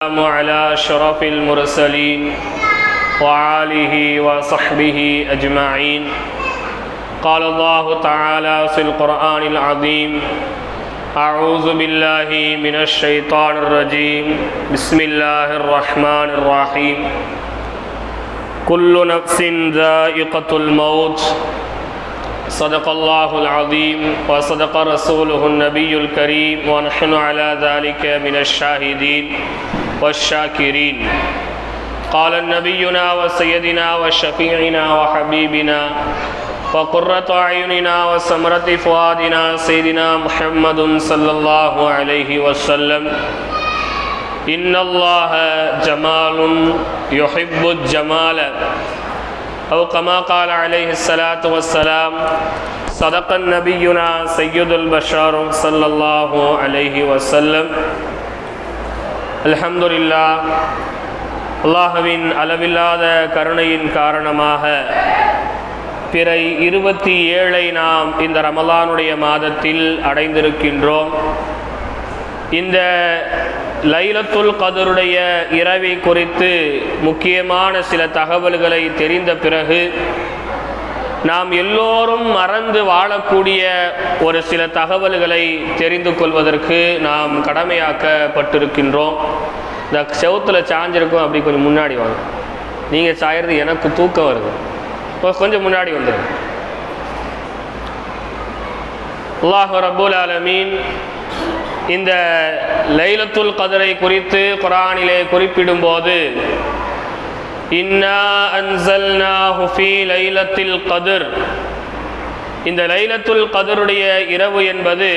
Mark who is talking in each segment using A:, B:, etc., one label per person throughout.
A: والسلام على أشرف المرسلين وآله وصحبه أجمعين. قال الله تعالى في القرآن العظيم: أعوذ بالله من الشيطان الرجيم. بسم الله الرحمن الرحيم. كل نفس ذائقة الموت. صدق الله العظيم وصدق رسوله النبي الكريم ونحن على ذلك من الشاهدين والشاكرين. قال نبينا وسيدنا وشفيعنا وحبيبنا وقرة أعيننا وثمرة فؤادنا سيدنا محمد صلى الله عليه وسلم: إن الله جمال يحب الجمال، أو كما قال عليه الصلاة والسلام. صدق نبينا سيد البشر صلى الله عليه وسلم. الحمد لله. அல்லாஹ்வின் அளவில்லாத கருணையின் காரணமாக பிறை 27 நாம் இந்த ரமலானுடைய மாதத்தில் அடைந்திருக்கின்றோம். இந்த லைலத்துல் கத்ருடைய இரவை குறித்து முக்கியமான சில தகவல்களை தெரிந்த பிறகு நாம் எல்லோரும் மறந்து வாழக்கூடிய ஒரு சில தகவல்களை தெரிந்து கொள்வதற்கு நாம் கடமையாக்கப்பட்டிருக்கின்றோம். இந்த செவுத்தில் சாஞ்சிருக்கும், அப்படி கொஞ்சம் முன்னாடி வாங்க. நீங்கள் சாயறது எனக்கு தூக்கம் வருது, கொஞ்சம் முன்னாடி வந்துடுங்க. அல்லாஹ் ரப்புல் ஆலமீன் இந்த லைலத்துல் கத்ரை குறித்து குர்ஆனிலே குறிப்பிடும்போது, இன்னா அன்ஸல்னாஹு ஃபீ லைலத்தில் கத்ர், இந்த லைலத்துல் கத்ருடைய இரவு என்பது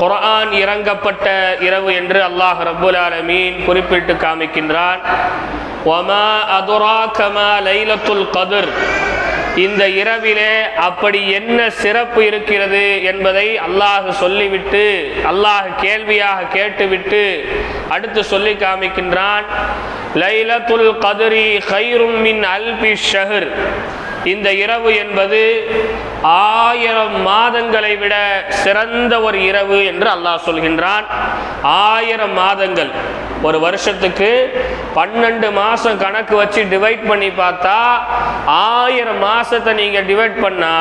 A: குர்ஆன் இறங்கப்பட்ட இரவு என்று அல்லாஹ் ரப்புல் ஆலமீன் குறிப்பிட்டு காமிக்கின்றான். வமா அதுராக மா லைலத்துல் கத்ர், இந்த இரவிலே அப்படி என்ன சிறப்பு இருக்கிறது என்பதை அல்லாஹ் சொல்லிவிட்டு, அல்லாஹ் கேள்வியாக கேட்டுவிட்டு அடுத்து சொல்லி காமிக்கின்றான். லைலத்துல் கத்ரி கைரும் மின் அல்பி ஷஹர், இந்த இரவு என்பது 1000 மாதங்களை விட சிறந்த ஒரு இரவு என்று அல்லாஹ் சொல்கின்றான். 1000 மாதங்கள், ஒரு வருஷத்துக்கு 12 மாசம் கணக்கு வச்சு டிவைட் பண்ணி பார்த்தா 1000 மாசத்தை நீங்க டிவைட் பண்ணா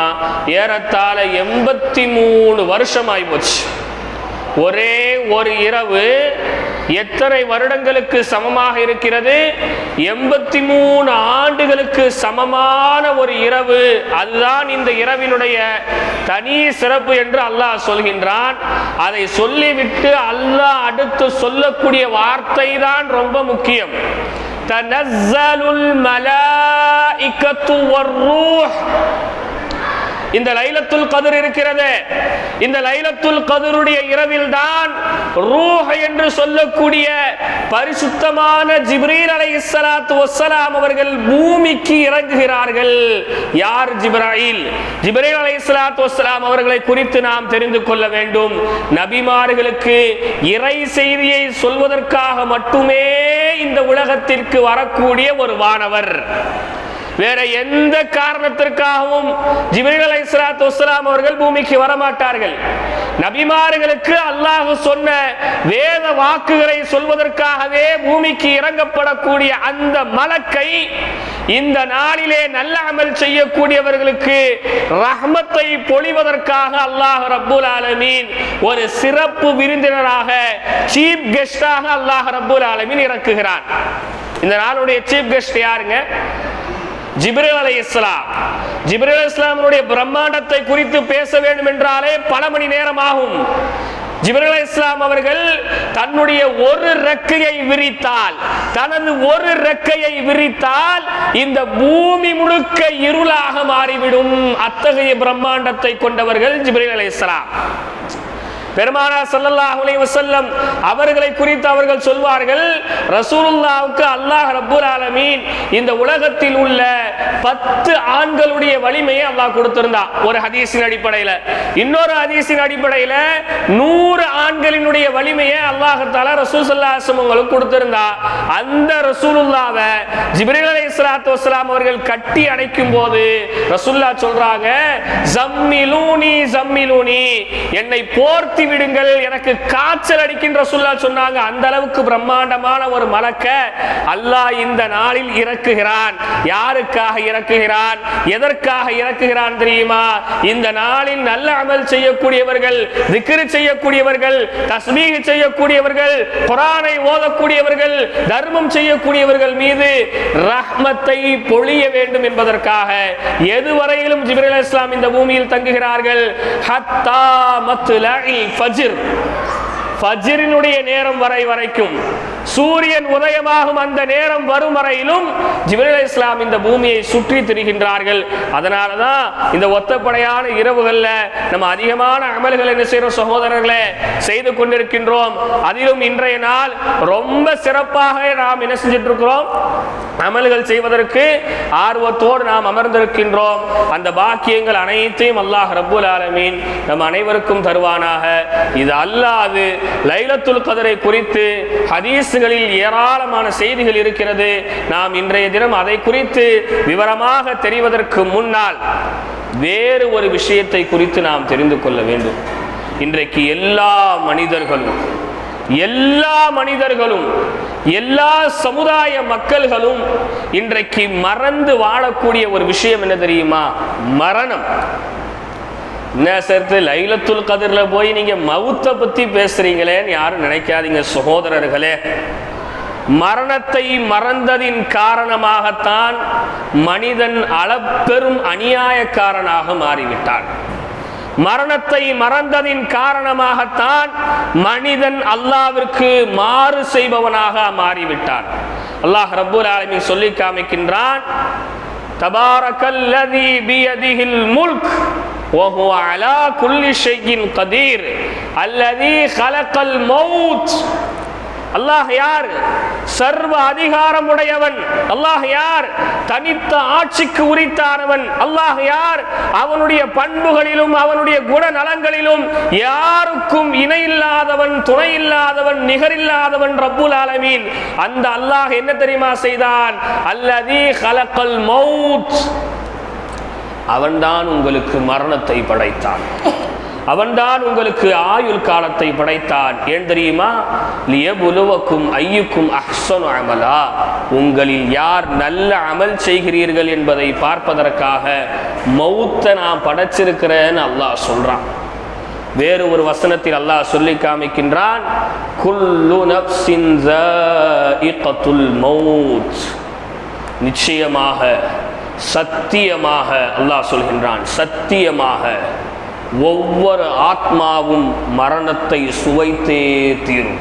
A: ஏறத்தாழ 83 வருஷம் ஆயிப்போச்சு. ஒரே ஒரு இரவு எத்தனை வருடங்களுக்கு சமமாக இருக்கிறது? 83 ஆண்டுகளுக்கு சமமான ஒரு இரவு. அதுதான் இந்த இரவினுடைய தனி சிறப்பு என்று அல்லாஹ் சொல்கின்றான். அதை சொல்லிவிட்டு அல்லாஹ் அடுத்து சொல்லக்கூடிய வார்த்தை தான் ரொம்ப முக்கியம். தனஸ்ஸலுல் மலாயிகத்து வர்ரூஹ். இந்த லைலத்துல் கத்ர் இருக்கிறது, இந்த லைலத்துல் கத்ருடைய இரவில் தான் ரூஹ் என்று சொல்லக்கூடிய பரிசுத்தமான ஜிப்ரீல் அலைஹிஸ்ஸலாத்து வஸ்ஸலாம் அவர்கள் பூமிக்கு இறங்குகிறார்கள். யார் ஜிப்ராயில்? ஜிப்ரீல் அலைஹிஸ்ஸலாத்து வஸ்ஸலாம் அவர்களை குறித்து நாம் தெரிந்து கொள்ள வேண்டும். நபிமார்களுக்கு இறை செய்தியை சொல்வதற்காக மட்டுமே இந்த உலகத்திற்கு வரக்கூடிய ஒரு வானவர். வேற எந்த காரணத்திற்காகவும் ஜிப்ரீல் அலைஹிஸ்ஸலாத்து வஸ்ஸலாம் அவர்கள் பூமிக்கு வரமாட்டார்கள். நபிமார்களுக்கு அல்லாஹ் சொன்ன வேத வாக்குகளை சொல்வதற்காகவே பூமிக்கு இறங்கப்படக்கூடிய அந்த மலக்கை இந்த நாளிலே நல்ல அமல் செய்யக்கூடியவர்களுக்கு ரஹ்மத்தை பொழிவதற்காக அல்லாஹ் ரப்புல் ஆலமீன் ஒரு சிறப்பு விருந்தினராக, சீஃப் கெஸ்டாக அல்லாஹ் ரப்புல் ஆலமீன் இறக்குகிறான். இந்த நாளுடைய சீஃப் கெஸ்ட் யாருங்க? ஜிப்ரீல் அலைஹிஸ்ஸலாம். ஜிப்ரீல் அலைஹிஸ்ஸலாமுடைய பிரம்மாண்டத்தை குறித்து பேச வேண்டும் என்றாலே பல மணி நேரம் ஆகும். ஜிப்ரீல் அலைஹிஸ்ஸலாம் அவர்கள் தன்னுடைய ஒரு ரெக்கையை விரித்தால், தனது ஒரு ரெக்கையை விரித்தால் இந்த பூமி முழுக்க இருளாக மாறிவிடும். அத்தகைய பிரம்மாண்டத்தை கொண்டவர்கள் ஜிப்ரீல் அலைஹிஸ்ஸலாம். பெருமானார் ஸல்லல்லாஹு அலைஹி வஸல்லம் அவர்களை குறித்து அவர்கள் சொல்வார்கள், ரசூலுல்லாஹ்வுக்கு அல்லாஹ் ரப்புல் ஆலமீன் இந்த உலகத்தில் உள்ள 10 ஆண்களுடைய வலிமையை அல்லாஹ் கொடுத்திருந்தான் ஒரு ஹதீஸின் அடிப்படையில். இன்னொரு ஹதீஸின் அடிப்படையில் 100 ஆண்களினுடைய வலிமையை அல்லாஹ் தஆலா ரசூல் ஸல்லல்லாஹு அலைஹி வஸல்லம் அவங்களுக்கு கொடுத்திருந்தா. அந்த ரசூலுல்லாஹ்வை ஜிப்ரீல் அலைஹிஸ்ஸலாத்து வஸ்ஸலாம் அவர்கள் கட்டி அணைக்கும் போது ரசூலுல்லாஹ் சொல்றாங்க, ஜம்மிலூனி ஜம்மிலூனி, என்னை போர்த்தி விடுங்கள், எனக்கு காய்ச்சல் அடிக்கின்ற சொன்னாங்க. அந்த அளவுக்கு பிரம்மாண்டமான ஒரு மலக்க அல்லாஹ் இந்த நாளில் இறக்குகிறான். யாருக்காக இறக்குகிறான், எதற்காக இறக்குகிறான் தெரியுமா? இந்த நாளில் நல்ல அமல் செய்யக்கூடியவர்கள், திக்ர் செய்யக்கூடியவர்கள், தஸ்பீஹ் செய்யக்கூடியவர்கள், குர்ஆனை ஓதக்கூடியவர்கள், தர்மம் செய்யக்கூடியவர்கள் மீது ரஹ்மத்தை பொழிய வேண்டும் என்பதற்காக எதுவரையிலும் ஜிப்ரீல் அலைஹிஸ்ஸலாம் இந்த பூமியில் தங்குகிறார்கள். ஹத்தா மத்லஇல் ஃபஜ்ர், ஃபஜ்ரினுடைய நேரம் வரைக்கும், சூரியன் உதயமாகும் அந்த நேரம் வரும் வரையிலும் ஜிப்ரீல் அலைஹிஸ்ஸலாம் இந்த பூமியை சுற்றி திரிகின்றார்கள். அதனாலதான் இந்த ஒத்தப்படையான இரவுகள்ல நம்ம அதிகமான அமல்கள் என்ன செய்யறோம் சகோதரர்களே, செய்து கொண்டிருக்கின்றோம். அதிலும் இன்றைய நாள் ரொம்ப சிறப்பாக நாம் என்ன செஞ்சிட்டு இருக்கிறோம், அமல்கள் செய்வதற்கு ஆர்வத்தோடு நாம் அமர்ந்திருக்கின்றோம். அந்த பாக்கியங்கள் அனைத்தையும் அல்லாஹ் ரப்புல் ஆலமீன் நம் அனைவருக்கும் தருவானாக. இது அல்லாது லைலத்துல் கத்ரை குறித்து ஹதீஸ்களில் ஏராளமான செய்திகள் இருக்கிறது. நாம் இன்றைய தினம் அதை குறித்து விவரமாக தெரிவதற்கு முன்னால் வேறு ஒரு விஷயத்தை குறித்து நாம் தெரிந்து கொள்ள வேண்டும். இன்றைக்கு எல்லா மனிதர்களும் எல்லா சமுதாய மக்கள்களும் இன்றைக்கு மறந்து வாழக்கூடிய ஒரு விஷயம் என்ன தெரியுமா? மரணம். என்ன சேர்த்து லைலத்துல் கத்ர்ல போய் நீங்க மவுத்தை பத்தி பேசுறீங்களேன்னு யாரும் நினைக்காதீங்க சகோதரர்களே. மரணத்தை மறந்ததின் காரணமாகத்தான் மனிதன் அளப்பெரும் அநியாயக்காரனாக மாறிவிட்டான். மரணத்தை மறந்ததின் காரணமாகத்தான் மனிதன் அல்லாஹ்விற்கு மாறு செய்பவனாக மாறிவிட்டான். அல்லாஹ் ரப்புல் ஆலமீன் சொல்லி காமிக்கின்றான், தபாரக்கல்லதி பியதிஹில் முல்க் வஹுவ அலா குல்லி ஷைஇன் கதீர் அல்லதி ஹலகல் மௌத். அல்லாஹ் யார்? சர்வ அதிகாரம் உடையவன். அல்லாஹ் யார்? தனித்த ஆட்சிக்கு உரித்தானவன். அல்லாஹ் யார்? அவனுடைய பண்புகளிலும் அவனுடைய குணநலங்களிலும் யாருக்கும் இணையில்லாதவன், துணை இல்லாதவன், நிகரில்லாதவன் ரப்புல் ஆலமீன். அந்த அல்லாஹ் என்ன தெரியுமா செய்தான்? அல்லதி ஹலகல் மௌத். அவன்தான் உங்களுக்கு மரணத்தை படைத்தான், அவன்தான் உங்களுக்கு ஆயுள் காலத்தை படைத்தான். ஏன் தெரியுமா? லியபுலுவக்கும் ஐயுக்கும் அஹ்ஸனு அமலா, உங்களில் யார் நல்ல அமல் செய்கிறீர்கள் என்பதை பார்ப்பதற்காக மௌத்தை நான் படைச்சிருக்கிறேன்னு அல்லாஹ் சொல்றான். வேறு ஒரு வசனத்தில் அல்லாஹ் சொல்லி காமிக்கின்றான், குல்லு நஃப்ஸின் ஸாயிகத்துல் மௌத். நிச்சயமாக, சத்தியமாக அல்லாஹ் சொல்கின்றான், சத்தியமாக ஒவ்வொரு ஆத்மாவும் மரணத்தை சுவைத்தே தீரும்.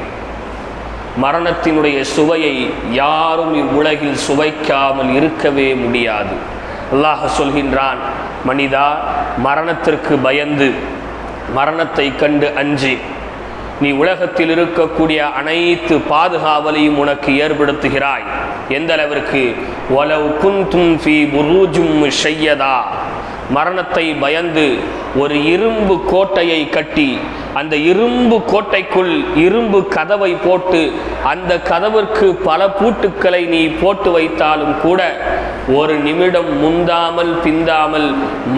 A: மரணத்தினுடைய சுவையை யாரும் இவ்வுலகில் சுவைக்காமல் இருக்கவே முடியாது. அல்லாஹ் சொல்கின்றான், மனிதா, மரணத்திற்கு பயந்து, மரணத்தை கண்டு அஞ்சி நீ உலகத்தில் இருக்கக்கூடிய அனைத்து பாதுகாவலையும் உனக்கு ஏற்படுத்துகிறாய். எந்த அளவிற்கு? வலவ் குன்தும் ஃபீ புரூஜும் முஷய்யதா, மரணத்தை பயந்து ஒரு இரும்பு கோட்டையை கட்டி அந்த இரும்பு கோட்டைக்குள் இரும்பு கதவை போட்டு அந்த கதவிற்கு பல பூட்டுக்களை நீ போட்டு வைத்தாலும் கூட ஒரு நிமிடம் முந்தாமல் பிந்தாமல்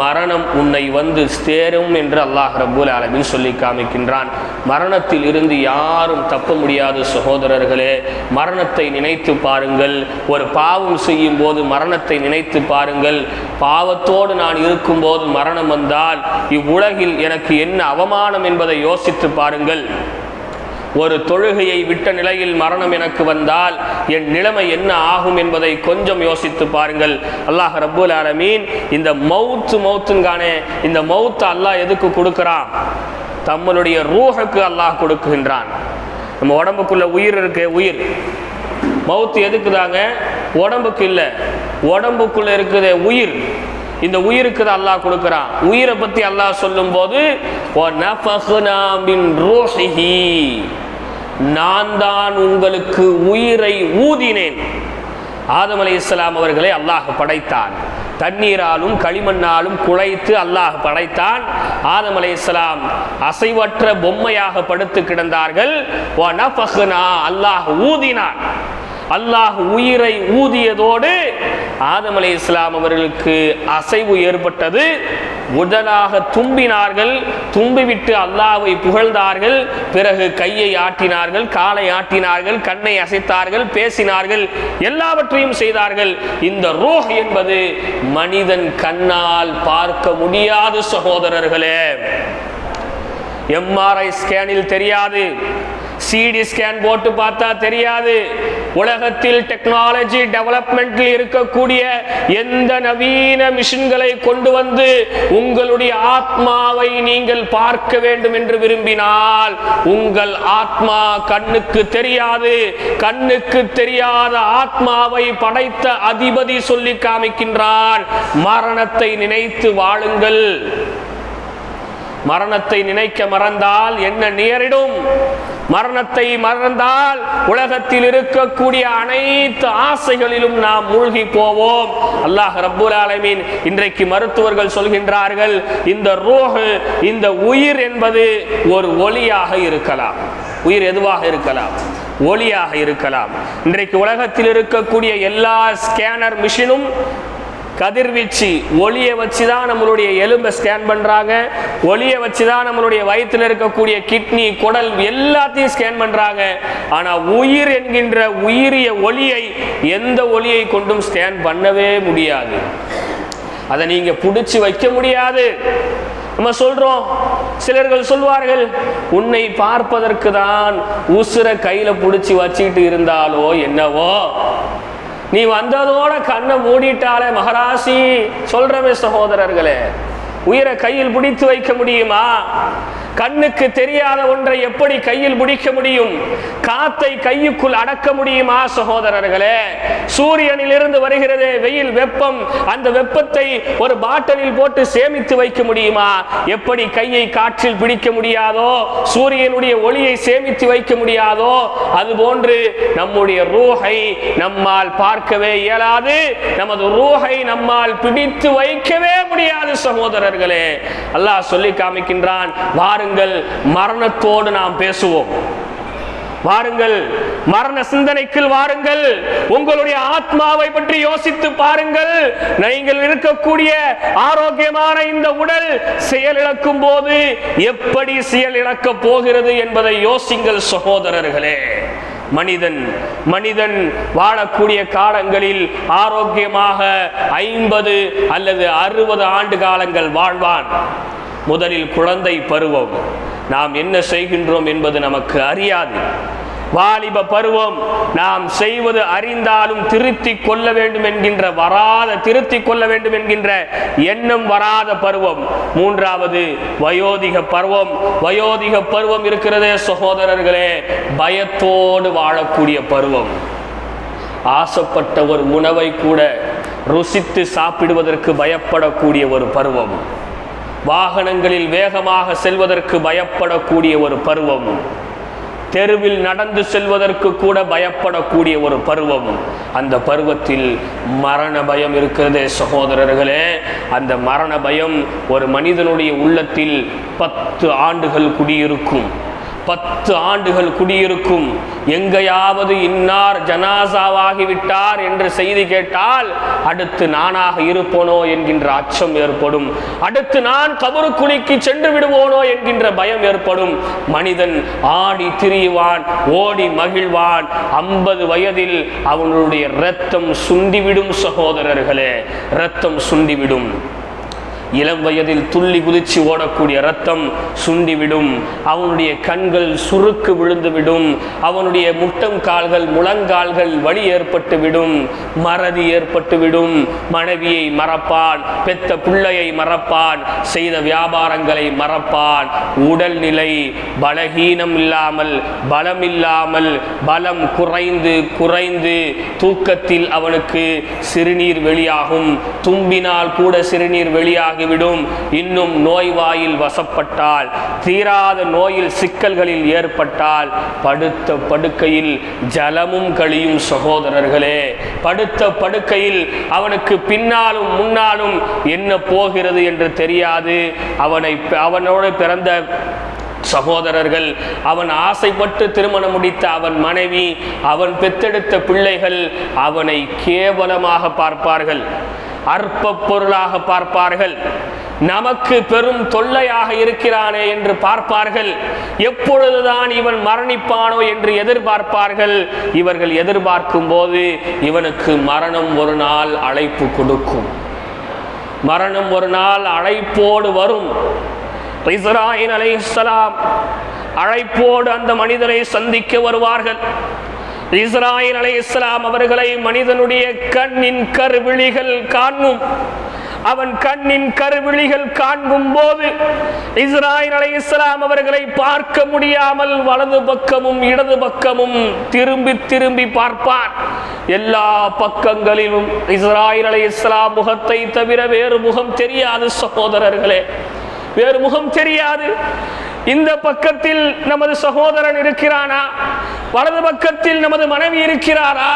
A: மரணம் உன்னை வந்து சேரும் என்று அல்லாஹ் ரப்புல் ஆலமீன் சொல்லி காமிக்கின்றான். மரணத்தில் இருந்து யாரும் தப்ப முடியாது சகோதரர்களே. மரணத்தை நினைத்து பாருங்கள். ஒரு பாவம் செய்யும் போது மரணத்தை நினைத்து பாருங்கள். பாவத்தோடு நான் இருக்கும்போது மரணம் வந்தால் இவ்வுலகில் எனக்கு என்ன அவமானம் என்பதை யோசித்து பாருங்கள். ஒரு தொழுகையை விட்ட நிலையில் மரணம் எனக்கு வந்தால் என் நிலைமை என்ன ஆகும் என்பதை கொஞ்சம் யோசித்து பாருங்கள். அல்லாஹ் ரப்புல் ஆலமீன் இந்த மௌத்துங்கானே, இந்த மௌத்தை அல்லாஹ் எதுக்கு கொடுக்கிறான்? தம்முடைய ரூஹுக்கு அல்லாஹ் கொடுக்கின்றான். நம்ம உடம்புக்குள்ள உயிர் இருக்கு, உயிர். மௌத்து எதுக்கு தாங்க? உடம்புக்கு இல்லை, உடம்புக்குள்ள இருக்குது உயிர். இந்த உயிருக்கு தான் அல்லாஹ் கொடுக்கிறான். உயிரை பத்தி அல்லாஹ் சொல்லும் போது நான் தான் உங்களுக்கு உயிரை ஊதினேன். ஆதம் அலைஹிஸ்ஸலாம் அவர்களை அல்லாஹ் படைத்தான். தண்ணீராலும் களிமண்ணாலும் குழைத்து அல்லாஹ் படைத்தான். ஆதம் அலைஹிஸ்ஸலாம் அசைவற்ற பொம்மையாக படுத்து கிடந்தார்கள். அல்லாஹ் ஊதினான். அல்லாஹ் உயிரை ஊதியதோடு ஆதம் அலைஹிஸ்ஸலாம் அவர்களுக்கு அசைவு ஏற்பட்டது. முதலாக தும்பினார்கள், தும்பிவிட்டு அல்லாஹ்வை புகழ்ந்தார்கள், பிறகு கையை ஆட்டினார்கள், காலை ஆட்டினார்கள், கண்ணை அசைத்தார்கள், பேசினார்கள், எல்லாவற்றையும் செய்தார்கள். இந்த ரூஹ் என்பது மனிதன் கண்ணால் பார்க்க முடியாது சகோதரர்களே. எம்ஆர்ஐ ஸ்கேனில் தெரியாது, சிடி ஸ்கேன் போட்டு பார்த்தா தெரியாது. உலகத்தில் டெக்னாலஜி டெவலப்மெண்டில் இருக்கக்கூடிய எந்த நவீன மிஷின்களை கொண்டு வந்து உங்களுடைய ஆத்மாவை நீங்கள் பார்க்க வேண்டும் என்று விரும்பினால் உங்கள் ஆத்மா கண்ணுக்கு தெரியாது. கண்ணுக்கு தெரியாத ஆத்மாவை படைத்த அதிபதி சொல்லி காமிக்கின்றான், மரணத்தை நினைத்து வாழுங்கள். மரணத்தை நினைக்க மறந்தால் என்ன நேரிடும்? மரணத்தை மறந்தால் உலகத்தில் இருக்கக்கூடிய அனைத்து ஆசைகளிலும் நாம் மூழ்கி போவோம். அல்லாஹ் ரப்புல் ஆலமீன் இன்றைக்கு மருத்துவர்கள் சொல்கின்றார்கள், இந்த ரூஹ், இந்த உயிர் என்பது ஒரு ஒளியாக இருக்கலாம். உயிர் எதுவாக இருக்கலாம்? ஒளியாக இருக்கலாம். இன்றைக்கு உலகத்தில் இருக்கக்கூடிய எல்லா ஸ்கேனர் மிஷினும் கதிர்வீச்சு, ஒளியை வச்சு தான் நம்மளுடைய எலும்பை ஸ்கேன் பண்ணுறாங்க, ஒளியை வச்சு தான் நம்மளுடைய வயிற்றில் இருக்கக்கூடிய கிட்னி, குடல் எல்லாத்தையும் ஸ்கேன் பண்ணுறாங்க. ஆனால் உயிர் என்கின்ற உயிரிய ஒளியை எந்த ஒளியை கொண்டும் ஸ்கேன் பண்ணவே முடியாது. அதை நீங்கள் பிடிச்சி வைக்க முடியாது. நம்ம சொல்றோம், சிலர்கள் சொல்வார்கள், உன்னை பார்ப்பதற்கு தான் உசுரை கையில் பிடிச்சி வச்சுக்கிட்டு இருந்தாலோ என்னவோ, நீ வந்ததோட கண்ணை மூடிட்டாலே மகராசி. சொல்றவே சகோதரர்களே, உயிரை கையில் பிடித்து வைக்க முடியுமா? கண்ணுக்கு தெரியாத ஒன்றை எப்படி கையில் பிடிக்க முடியும்? காத்தை கையுக்குள் அடக்க முடியுமா சகோதரர்களே? சூரியனில் இருந்து வருகிறதே வெயில், வெப்பம், அந்த வெப்பத்தை ஒரு பாட்டிலில் போட்டு சேமித்து வைக்க முடியுமா? எப்படி கையை காற்றில் பிடிக்க முடியாதோ, சூரியனுடைய ஒளியை சேமித்து வைக்க முடியாதோ, அதுபோன்று நம்முடைய ரூஹை நம்மால் பார்க்கவே இயலாது, நமது ரூஹை நம்மால் பிடித்து வைக்கவே முடியாது சகோதரர்களே. அல்லாஹ் சொல்லி காமிக்கின்றான், வாருங்கள் மரணத்தோடு நாம் பேசுவோம், வாருங்கள் மரண சிந்தனைக்கு வாருங்கள், உங்களுடைய ஆத்மாவை பற்றி யோசித்து பாருங்கள். நீங்கள் இருக்கக்கூடிய ஆரோக்கியமான இந்த உடல் செயலிழக்கும் போது எப்படி செயலிழக்க போகிறது என்பதை யோசிங்கள் சகோதரர்களே. மனிதன் வாழக்கூடிய காலங்களில் ஆரோக்கியமாக 50 அல்லது 60 ஆண்டு காலங்கள் வாழ்வான். முதலில் குழந்தை பருவம், நாம் என்ன செய்கின்றோம் என்பது நமக்கு அறியாது. வாலிப பருவம், நாம் செய்வது அறிந்தாலும் திருத்திக் கொள்ள வேண்டும் என்கின்ற திருத்திக் கொள்ள வேண்டும் என்கின்ற எண்ணம் வராத பருவம். மூன்றாவது வயோதிக பருவம். வயோதிக பருவம் இருக்கிறதே சகோதரர்களே, பயத்தோடு வாழக்கூடிய பருவம். ஆசைப்பட்ட ஒரு உணவை கூட ருசித்து சாப்பிடுவதற்கு பயப்படக்கூடிய ஒரு பருவம். வாகனங்களில் வேகமாக செல்வதற்கு பயப்படக்கூடிய ஒரு பருவம். தெருவில் நடந்து செல்வதற்கு கூட பயப்படக்கூடிய ஒரு பருவம். அந்த பருவத்தில் மரண பயம் இருக்கிறதே சகோதரர்களே. அந்த மரண பயம் ஒரு மனிதனுடைய உள்ளத்தில் 10 ஆண்டுகள் குடியிருக்கும். 10 ஆண்டுகள் குடியிருக்கும். எங்கேயாவது இன்னார் ஜனாசாவாகிவிட்டார் என்று செய்தி கேட்டால் அடுத்து நானாக இருப்போனோ என்கின்ற அச்சம் ஏற்படும். அடுத்து நான் கபருக்குழிக்கு சென்று விடுவோனோ என்கின்ற பயம் ஏற்படும். மனிதன் ஆடி திரிவான், ஓடி மகிழ்வான். 50 வயதில் அவனுடைய இரத்தம் சுண்டிவிடும் சகோதரர்களே, இரத்தம் சுண்டிவிடும். இளம் வயதில் துள்ளி குதிச்சு ஓடக்கூடிய ரத்தம் சுண்டிவிடும். அவனுடைய கண்கள் சுருக்கு விழுந்துவிடும். அவனுடைய முட்டம் கால்கள், முழங்கால்கள் வலி ஏற்பட்டுவிடும். மறதி ஏற்பட்டுவிடும். மனைவியை மறப்பான், பெத்த பிள்ளையை மறப்பான், செய்த வியாபாரங்களை மறப்பான். உடல்நிலை பலகீனம் இல்லாமல், பலம் இல்லாமல், பலம் குறைந்து குறைந்து தூக்கத்தில் அவனுக்கு சிறுநீர் வெளியாகும். தும்பினால் கூட சிறுநீர் வெளியாகும். இன்னும் நோய் வாயில் வசப்பட்டால், தீராத நோயில் சிக்கல்களில் ஏற்பட்டால் படுத்த படுக்கையில் ஜலமும் கழியும் சகோதரர்களே. படுத்த படுக்கையில் அவனுக்கு பின்னாலும் முன்னாலும் என்ன போகிறது என்று தெரியாது. அவனோடு பிறந்த சகோதரர்கள், அவன் ஆசைப்பட்டு திருமணம் முடித்த அவன் மனைவி, அவன் பெற்றெடுத்த பிள்ளைகள் அவனை கேவலமாக பார்ப்பார்கள், அற்ப பொருளாக பார்ப்பார்கள். நமக்கு பெரும் தொல்லையாக இருக்கிறானே என்று பார்ப்பார்கள். எப்பொழுதுதான் இவன் மரணிப்பானோ என்று எதிர்பார்ப்பார்கள். இவர்கள் எதிர்பார்க்கும் போது இவனுக்கு மரணம் ஒரு நாள் அழைப்பு கொடுக்கும். மரணம் ஒரு நாள் அழைப்போடு வரும். இஸ்ராயீல் அலைஹிஸ்ஸலாம் அழைப்போடு அந்த மனிதரை சந்திக்க வருவார்கள். இஸ்ராயீல் அலைஹிஸ்ஸலாம் அவர்களை மனிதனுடைய கண்ணின் கருவிழிகள் காணும். அவன் கண்ணின் கருவிழிகள் காண்கும் போது இஸ்ராயீல் அலைஹிஸ்ஸலாம் அவர்களை பார்க்க முடியாமல் வலது பக்கமும் இடது பக்கமும் திரும்பி திரும்பி பார்ப்பான். எல்லா பக்கங்களிலும் இஸ்ராயீல் அலைஹிஸ்ஸலாம் முகத்தை தவிர வேறு முகம் தெரியாது. சகோதரர்களே, வேறு முகம் தெரியாது. இந்த பக்கத்தில் நமது சகோதரன் இருக்கிறானா? வலது பக்கத்தில் நமது மனைவி இருக்கிறாரா?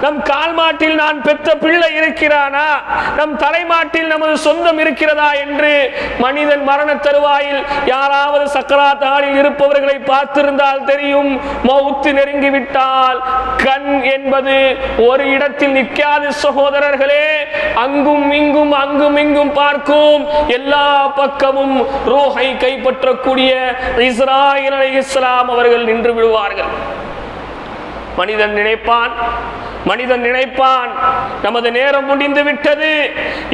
A: நம் கால்மாட்டில் நான் பெற்ற பிள்ளை இருக்கிறானா? நம் தலைமாட்டில் நமது சொந்தம் இருக்கிறதா என்று மனிதன் மரண தருவாயில் யாராவது சக்கராத் ஹாலில் இருப்பவர்களை பார்த்திருந்தால் தெரியும். மௌத்து நெருங்கிவிட்டால் கண் என்பது ஒரு இடத்தில் நிற்காது சகோதரர்களே. அங்கும் இங்கும் பார்க்கும். எல்லா பக்கமும் ரூஹை கைப்பற்றக்கூடிய இஸ்ராயீல் அலைஹிஸ்ஸலாம் அவர்கள் நின்று விடுவார்கள். மனிதன் நினைப்பான் நமது நேரம் முடிந்து விட்டது,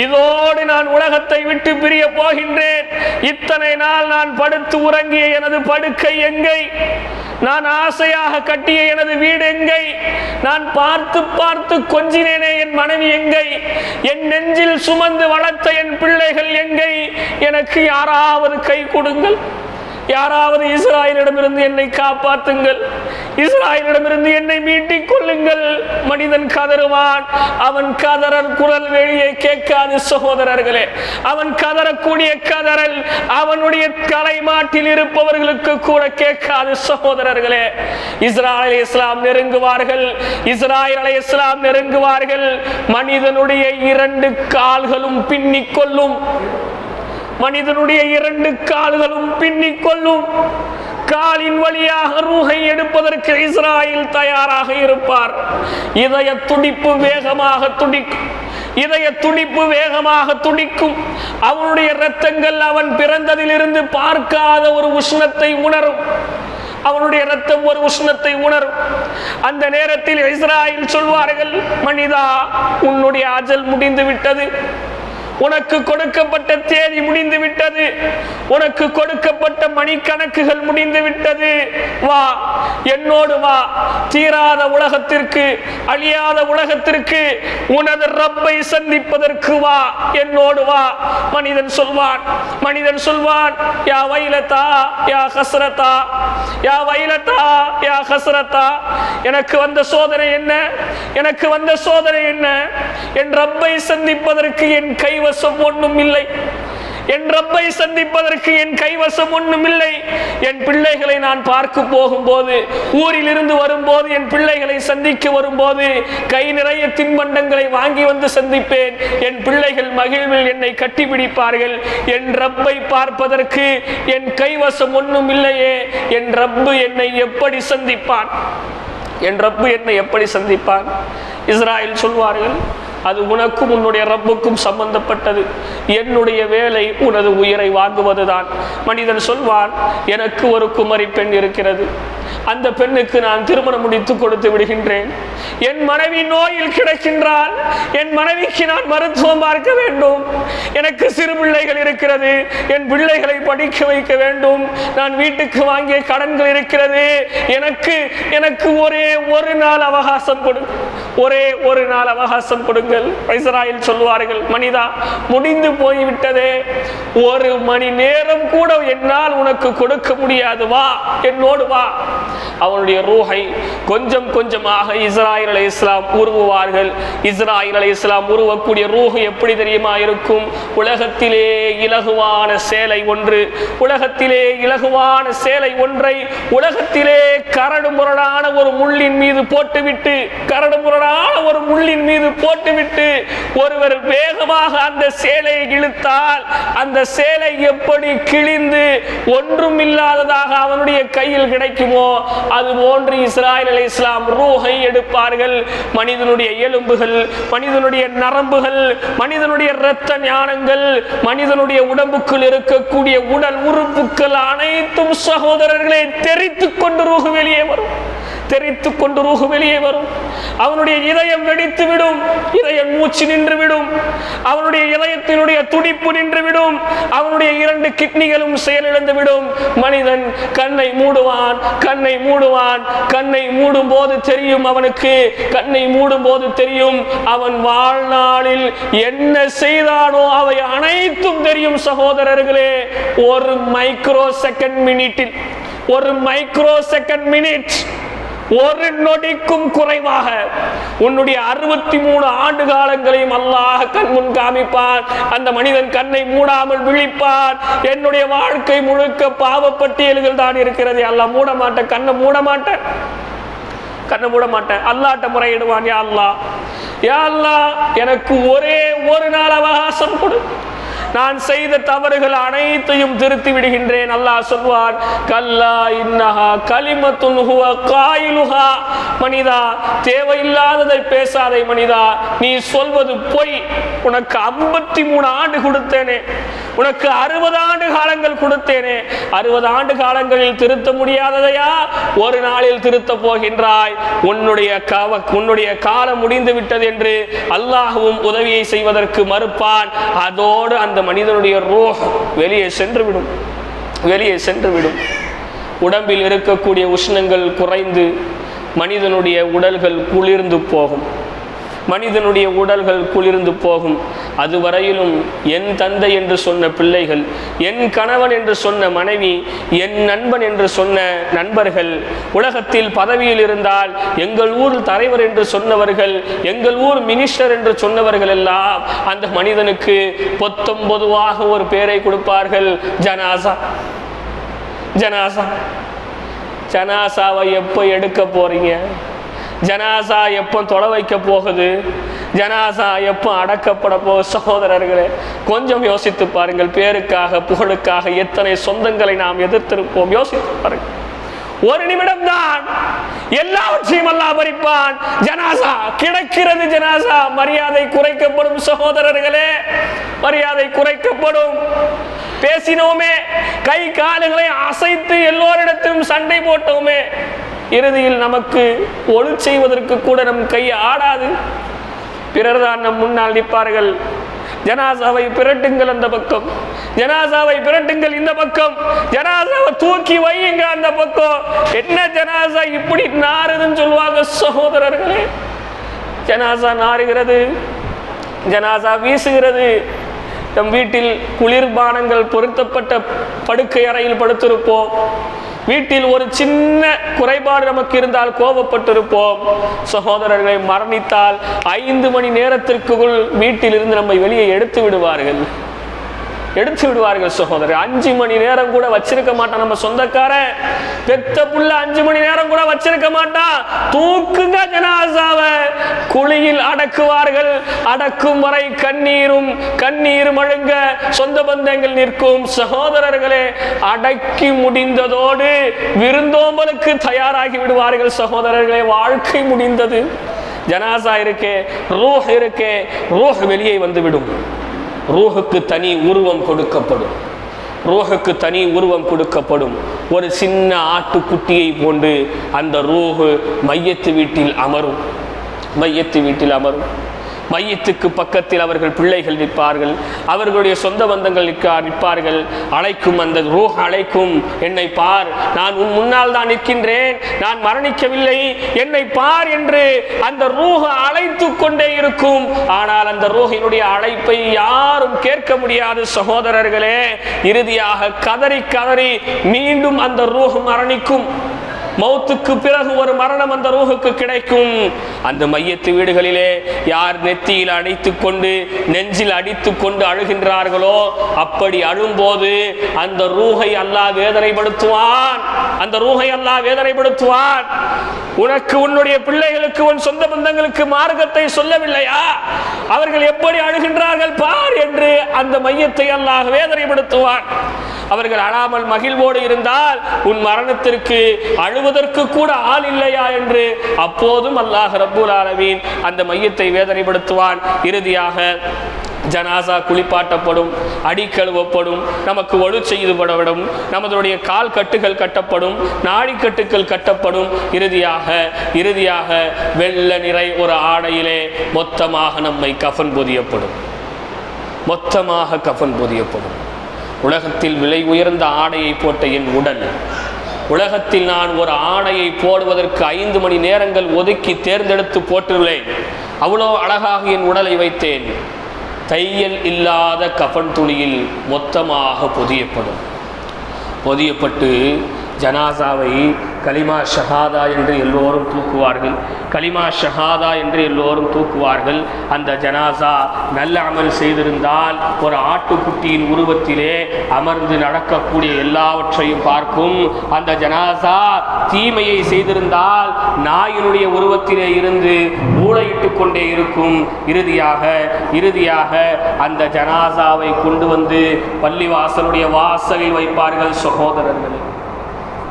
A: இதோடு நான் உலகத்தை விட்டு பிரிய போகின்றேன். இத்தனை நாள் நான் படுத்து உறங்கிய எனது படுக்கை எங்கே? நான் ஆசையாக கட்டிய எனது வீடு எங்கே? நான் பார்த்து பார்த்து கொஞ்சினேனே என் மனைவி எங்கே? என் நெஞ்சில் சுமந்து வளர்த்த என் பிள்ளைகள் எங்கே? எனக்கு யாராவது கை கொடுங்கள், யாராவது இஸ்ராயீலிடமிருந்து என்னை காப்பாற்றுங்கள், இஸ்ராயீலிடமிருந்து என்னை மீட்டிக் கொள்ளுங்கள். மனிதன் கதறுவான். அவன் கதறல் குரல் வெளியே கேட்காது சகோதரர்களே. அவன் கதறக்கூடிய கதறல் அவனுடைய தலைமாட்டில் இருப்பவர்களுக்கு கூட கேட்காது சகோதரர்களே. இஸ்ராயீல் அலைஹிஸ்ஸலாம் நெருங்குவார்கள். மனிதனுடைய 2 கால்களும் பின்னிக் கொள்ளும். மனிதனுடைய 2 கால்களும் பின்னிக் கொள்ளும். காலின் வழியாக ரூஹை எடுப்பதற்கு இஸ்ராயீல் தயாராக இருப்பார். இதய துடிப்பு வேகமாக துடிக்கும். அவனுடைய இரத்தங்கள் அவன் பிறந்ததிலிருந்து பார்க்காத ஒரு உஷ்ணத்தை உணரும். அவனுடைய இரத்தம் ஒரு உஷ்ணத்தை உணரும். அந்த நேரத்தில் இஸ்ராயீல் சொல்வார்கள், மனிதா, உன்னுடைய அஜல் முடிந்து விட்டது. உனக்கு கொடுக்கப்பட்ட தேதி முடிந்து விட்டது. உனக்கு கொடுக்கப்பட்ட மணிக்கணக்குகள் முடிந்து விட்டது. வா, என்னோடு வா. தீராத உலகத்திற்கு, அழியாத உலகத்திற்கு, உனது ரப்பை சந்திப்பதற்கு வா, என்னோடு வா. மனிதன் சொல்வான், யா வைலதா யா ஹஸ்ரதா, யா வைலதா யா ஹஸ்ரதா. எனக்கு வந்த சோதனை என்ன? என் ரப்பை சந்திப்பதற்கு என் கைவசம் ஒன்றும் இல்லை. என் ரப்பை சந்திப்பதற்கு என் கைவசம் ஒன்றும் இல்லை. என் பிள்ளைகளை நான் பார்க்க போகும்போது, ஊரில் இருந்து வரும்போது, என் பிள்ளைகளை சந்திக்க வரும்போது கை நிறைய தின்பண்டங்களை வாங்கி வந்து சந்திப்பேன். என் பிள்ளைகள் மகிழ்வில் என்னை கட்டிப்பிடிப்பார்கள். என் ரப்பை பார்ப்பதற்கு என் கைவசம் ஒன்றும் இல்லையே. என் ரப்பு என்னை எப்படி சந்திப்பான்? இஸ்ராயீல் சொல்வார்கள், அது உனக்கும் உன்னுடைய ரப்புக்கும் சம்பந்தப்பட்டது. என்னுடைய வேலை உனது உயிரை வாங்குவதுதான். மனிதன் சொல்வான், எனக்கு ஒரு குமரி பெண் இருக்கிறது. அந்த பெண்ணுக்கு நான் திருமணம் முடித்து கொடுத்து விடுகின்றேன். என் மனைவி நோயில் கிடக்கின்றால் என் மனைவிக்கு நான் மருத்துவம் பார்க்க வேண்டும். எனக்கு சிறு பிள்ளைகள் இருக்கிறது. என் பிள்ளைகளை படிக்க வைக்க வேண்டும். நான் வீட்டுக்கு வாங்கிய கடன்கள் இருக்கிறது. எனக்கு ஒரே ஒரு நாள் அவகாசம் கொடுங்கள். இஸ்ராயீல் சொல்வார்கள், மனிதா, முடிந்து போய்விட்டதே. 1 மணி நேரம் கூட என்னால் உனக்கு கொடுக்க முடியாது. வா, என்னோடு வா. அவனுடைய ரூஹை கொஞ்சம் கொஞ்சமாக இஸ்ராயீல் அலைஹிஸ்ஸலாம் உருவுவார்கள். இஸ்ராயீல் அலைஹிஸ்ஸலாம் உருவக்கூடிய ரூஹ் எப்படி தெரியுமா இருக்கும்? உலகத்திலே இலகுவான சேலை ஒன்றை உலகத்திலே கரடு முரடான ஒரு முள்ளின் மீது போட்டுவிட்டு விட்டு ஒருவர் வேகமாக அந்த சேலையை இழுத்தால் அந்த சேலை எப்படி கிழிந்து ஒன்றும் இல்லாததாக அவனுடைய கையில் கிடைக்குமோ அது போன்று இஸ்ராயில் அலைஹிஸ்ஸலாம் ரூஹை எடுப்பார்கள். மனிதனுடைய எலும்புகள், மனிதனுடைய நரம்புகள், மனிதனுடைய இரத்த ஞானங்கள், மனிதனுடைய உடம்புக்குள் இருக்கக்கூடிய உடல் உறுப்புகள் அனைத்தும் சகோதரர்களை தெரித்துக் கொண்டு ரூஹ் வெளியே வரும். தெரித்துக் கொண்டு ரூஹ் வெளியே வரும். அவனுடைய இதயம் வெடித்து விடும், இதய மூச்சு நின்று விடும், அவனுடைய இதயத்தினுடைய துடிப்பு நின்று விடும், அவனுடைய 2 கிட்னிகளும் செயலிழந்து விடும். மனிதன் கண்ணை மூடுவான், கண்ணை மூடுவான். கண்ணை மூடும் போது தெரியும் அவனுக்கு, கண்ணை மூடும் போது தெரியும் அவன் வாழ்நாளில் என்ன செய்தானோ அவை அனைத்தும் தெரியும். சகோதரர்களே, ஒரு மைக்ரோ செகண்ட் மினிட்டில், ஒரு மைக்ரோ செகண்ட் மினிட், ஒரு நொடிக்கும் குறைவாக உன்னுடைய 63 ஆண்டு காலங்களையும் அல்லாஹ் கண் முன் காமிப்பான். அந்த மனிதன் கண்ணை மூடாமல் விழிப்பான். என்னுடைய வாழ்க்கை முழுக்க பாவப்பட்டியல்கள் தான் இருக்கிறது, அல்லாஹ் மூட மாட்டேன், கண்ணை மூட மாட்டேன், கண்ணை மூட மாட்டேன். அல்லாஹ்ட்ட முறையிடுவான், யா அல்லாஹ், யா அல்லாஹ், எனக்கு ஒரே ஒரு நாள் அவகாசம் கொடு, நான் செய்த தவறுகள் அனைத்தையும் திருத்தி விடுகின்றேன். அல்லாஹ் சொல்வான், கல்லா இன்னஹா கலிமத்துன் ஹுவ காயிலுஹா. மனிதா, தேவையில்லாததை பேசாதே மனிதா, நீ சொல்வது பொய். உனக்கு 53 ஆண்டு கொடுத்தேனே, உனக்கு 60 ஆண்டு காலங்கள் கொடுத்தேனே, 60 ஆண்டு காலங்களில் திருத்த முடியாததையா ஒரு நாளில் திருத்த போகின்றாய்? உன்னுடைய காலம் முடிந்து விட்டது என்று அல்லாஹ்வும் உதவியை செய்வதற்கு மறுப்பான். அதோடு அந்த மனிதனுடைய ரூஹ் வெளியே சென்று விடும், வெளியே சென்று விடும். உடம்பில் இருக்கக்கூடிய உஷ்ணங்கள் குறைந்து மனிதனுடைய உடல்கள் குளிர்ந்து போகும், மனிதனுடைய உடல்கள் குளிர்ந்து போகும். அதுவரையிலும் என் தந்தை என்று சொன்ன பிள்ளைகள், என் கணவன் என்று சொன்ன மனைவி, என் நண்பன் என்று சொன்ன நண்பர்கள், உலகத்தில் பதவியில் இருந்தால் எங்கள் ஊர் தலைவர் என்று சொன்னவர்கள், எங்கள் ஊர் மினிஸ்டர் என்று சொன்னவர்கள் எல்லாம் அந்த மனிதனுக்கு பொதுவாக ஒரு பெயரை கொடுப்பார்கள், ஜனாசா. ஜனாசா, ஜனாசாவை எப்போ எடுக்க போறீங்க? ஜனாசா எப்போ தொலை வைக்க போகுது? ஜனாசா எப்போ அடக்கப்பட போகுது? சகோதரர்களே, கொஞ்சம் யோசித்து பாருங்கள். பேருக்காக புகழுக்காக எத்தனை சொந்தங்களை நாம் எதிர்த்திருப்போம். யோசித்து பாருங்கள். ஒரு நிமிடம் தான் எல்லாவற்றையும் அல்லாஹ் பறிப்பான். ஜனாசா கிடக்கிறது, ஜனாசா. மரியாதை குறைக்கப்படும் சகோதரர்களே, மரியாதை குறைக்கப்படும். பேசினோமே, கை கால்களை அசைத்து எல்லோரிடத்திலும் சண்டை போட்டோமே, இறுதியில் நமக்கு ஒழு செய்வதற்கு கூட நம் கை ஆடாது. பிறர் தான் நம் முன்னால் நிற்பார்கள். ஜனாசாவை பிரட்டுங்கள் அந்த பக்கம், ஜனாசாவை பிரட்டுங்கள் இந்த பக்கம், ஜனாசாவை தூக்கி வையுங்க அந்த பக்கம். என்ன ஜனாசா இப்படி நாறுதுன்னு சொல்லுவாங்க சகோதரர்களே. ஜனாசா நாறுகிறது, ஜனாசா வீசுகிறது. நம் வீட்டில் குளிர்பானங்கள் பொருத்தப்பட்ட படுக்கை அறையில் படுத்திருப்போம். வீட்டில் ஒரு சின்ன குறைபாடு நமக்கு இருந்தால் கோபப்பட்டிருப்போம். சகோதரர்களை மரணித்தால் 5 மணி நேரத்திற்குள் வீட்டில் இருந்து நம்மை வெளியே எடுத்து விடுவார்கள், எடுத்து விடுவார்கள் சகோதரர். 5 மணி நேரம் கூட வச்சிருக்க மாட்டான் நம்ம சொந்தக்காரன். பெத்த புள்ள 5 மணி நேரம் கூட வச்சிருக்க மாட்டான். தூக்குங்க ஜனாசாவை, குழியில் அடக்குவார்கள். அடக்கும் வரை கண்ணீர் மழுங்க சொந்த பந்தங்கள் நிற்கும். சகோதரர்களே, அடக்கி முடிந்ததோடு விருந்தோம்பலுக்கு தயாராகி விடுவார்கள். சகோதரர்களே, வாழ்க்கை முடிந்தது. ஜனாசா இருக்கே, ரூஹ் இருக்கே, ரூஹ் வெளியே வந்துவிடும். ரூஹுக்கு தனி உருவம் கொடுக்கப்படும், ரூஹுக்கு தனி உருவம் கொடுக்கப்படும். ஒரு சின்ன ஆட்டுக்குட்டியை போன்று அந்த ரூஹு மையத்து வீட்டில் அமரும், மையத்து வீட்டில் அமரும். மையத்துக்கு பக்கத்தில் அவர்கள் பிள்ளைகள் நிற்பார்கள், அவர்களுடைய சொந்த பந்தங்கள் நிற்பார்கள். அழைக்கும் அந்த ரூஹ் அழைக்கும், என்னை பார், நான் உன் முன்னால் தான் நிற்கின்றேன், நான் மரணிக்கவில்லை, என்னை பார் என்று அந்த ரூஹ் அழைத்து கொண்டே இருக்கும். ஆனால் அந்த ரூஹினுடைய அழைப்பை யாரும் கேட்க முடியாது சகோதரர்களே. இறுதியாக கதறி கதறி மீண்டும் அந்த ரூஹ் மரணிக்கும். மௌத்துக்கு பிறகு ஒரு மரணம் அந்த ரூஹுக்கு கிடைக்கும். அந்த மையத்து வீடுகளிலே யார் நெத்தியில் அடித்து கொண்டு நெஞ்சில் அடித்து கொண்டு அழுகின்றார்களோ அப்படி அழும்போது அந்த ரூஹை அல்லாஹ் வேதனைப்படுத்துவான். அந்த ரூஹை அல்லாஹ் வேதனைப்படுத்துவான். உனக்கு உன்னுடைய பிள்ளைகளுக்கு உன் சொந்த பந்தங்களுக்கு மார்க்கத்தை சொல்லவில்லையா? அவர்கள் எப்படி அழுகின்றார்கள் பார் என்று அந்த மையத்தை அல்லாஹ் வேதனைப்படுத்துவான். அவர்கள் அழாமல் மகிழ்வோடு இருந்தால் உன் மரணத்திற்கு அழுவதற்கு கூட ஆள் இல்லையா என்று அப்போதும் அல்லாஹ் ரப்பல் ஆலமீன் அந்த மையத்தை வேதனைப்படுத்துவான். இறுதியாக ஜனாசா குளிப்பாட்டப்படும், அடி கழுவப்படும், நமக்கு ஒழு செய்துபடப்படும், நமதுடைய கால் கட்டுகள் கட்டப்படும், நாடிக்கட்டுகள் கட்டப்படும். இறுதியாக வெள்ள நிறை ஒரு ஆடையிலே மொத்தமாக நம்மை கஃன் பொதியப்படும். மொத்தமாக கஃன் பொதியப்படும். உலகத்தில் விலை உயர்ந்த ஆடையை போட்ட என் உடல், உலகத்தில் நான் ஒரு ஆடையை போடுவதற்கு 5 மணி நேரங்கள் ஒதுக்கி தேர்ந்தெடுத்து போட்டுள்ளேன். அவ்வளோ அழகாக என் உடலை வைத்தேன். தையல் இல்லாத கஃன் துணியில் மொத்தமாக பொதியப்பட்டு ஜனாசாவை கலிமா ஷஹாதா என்று எல்லோரும் தூக்குவார்கள். கலிமா ஷஹாதா என்று எல்லோரும் தூக்குவார்கள். அந்த ஜனாசா நல்ல அமல் செய்திருந்தால் ஒரு ஆட்டுக்குட்டியின் உருவத்திலே அமர்ந்து நடக்கக்கூடிய எல்லாவற்றையும் பார்க்கும். அந்த ஜனாசா தீமையை செய்திருந்தால் நாயினுடைய உருவத்திலே இருந்து ஊளையிட்டு கொண்டே இருக்கும். இறுதியாக அந்த ஜனாசாவை கொண்டு வந்து பள்ளிவாசலுடைய வாசலில் வைப்பார்கள். சகோதரர்களே,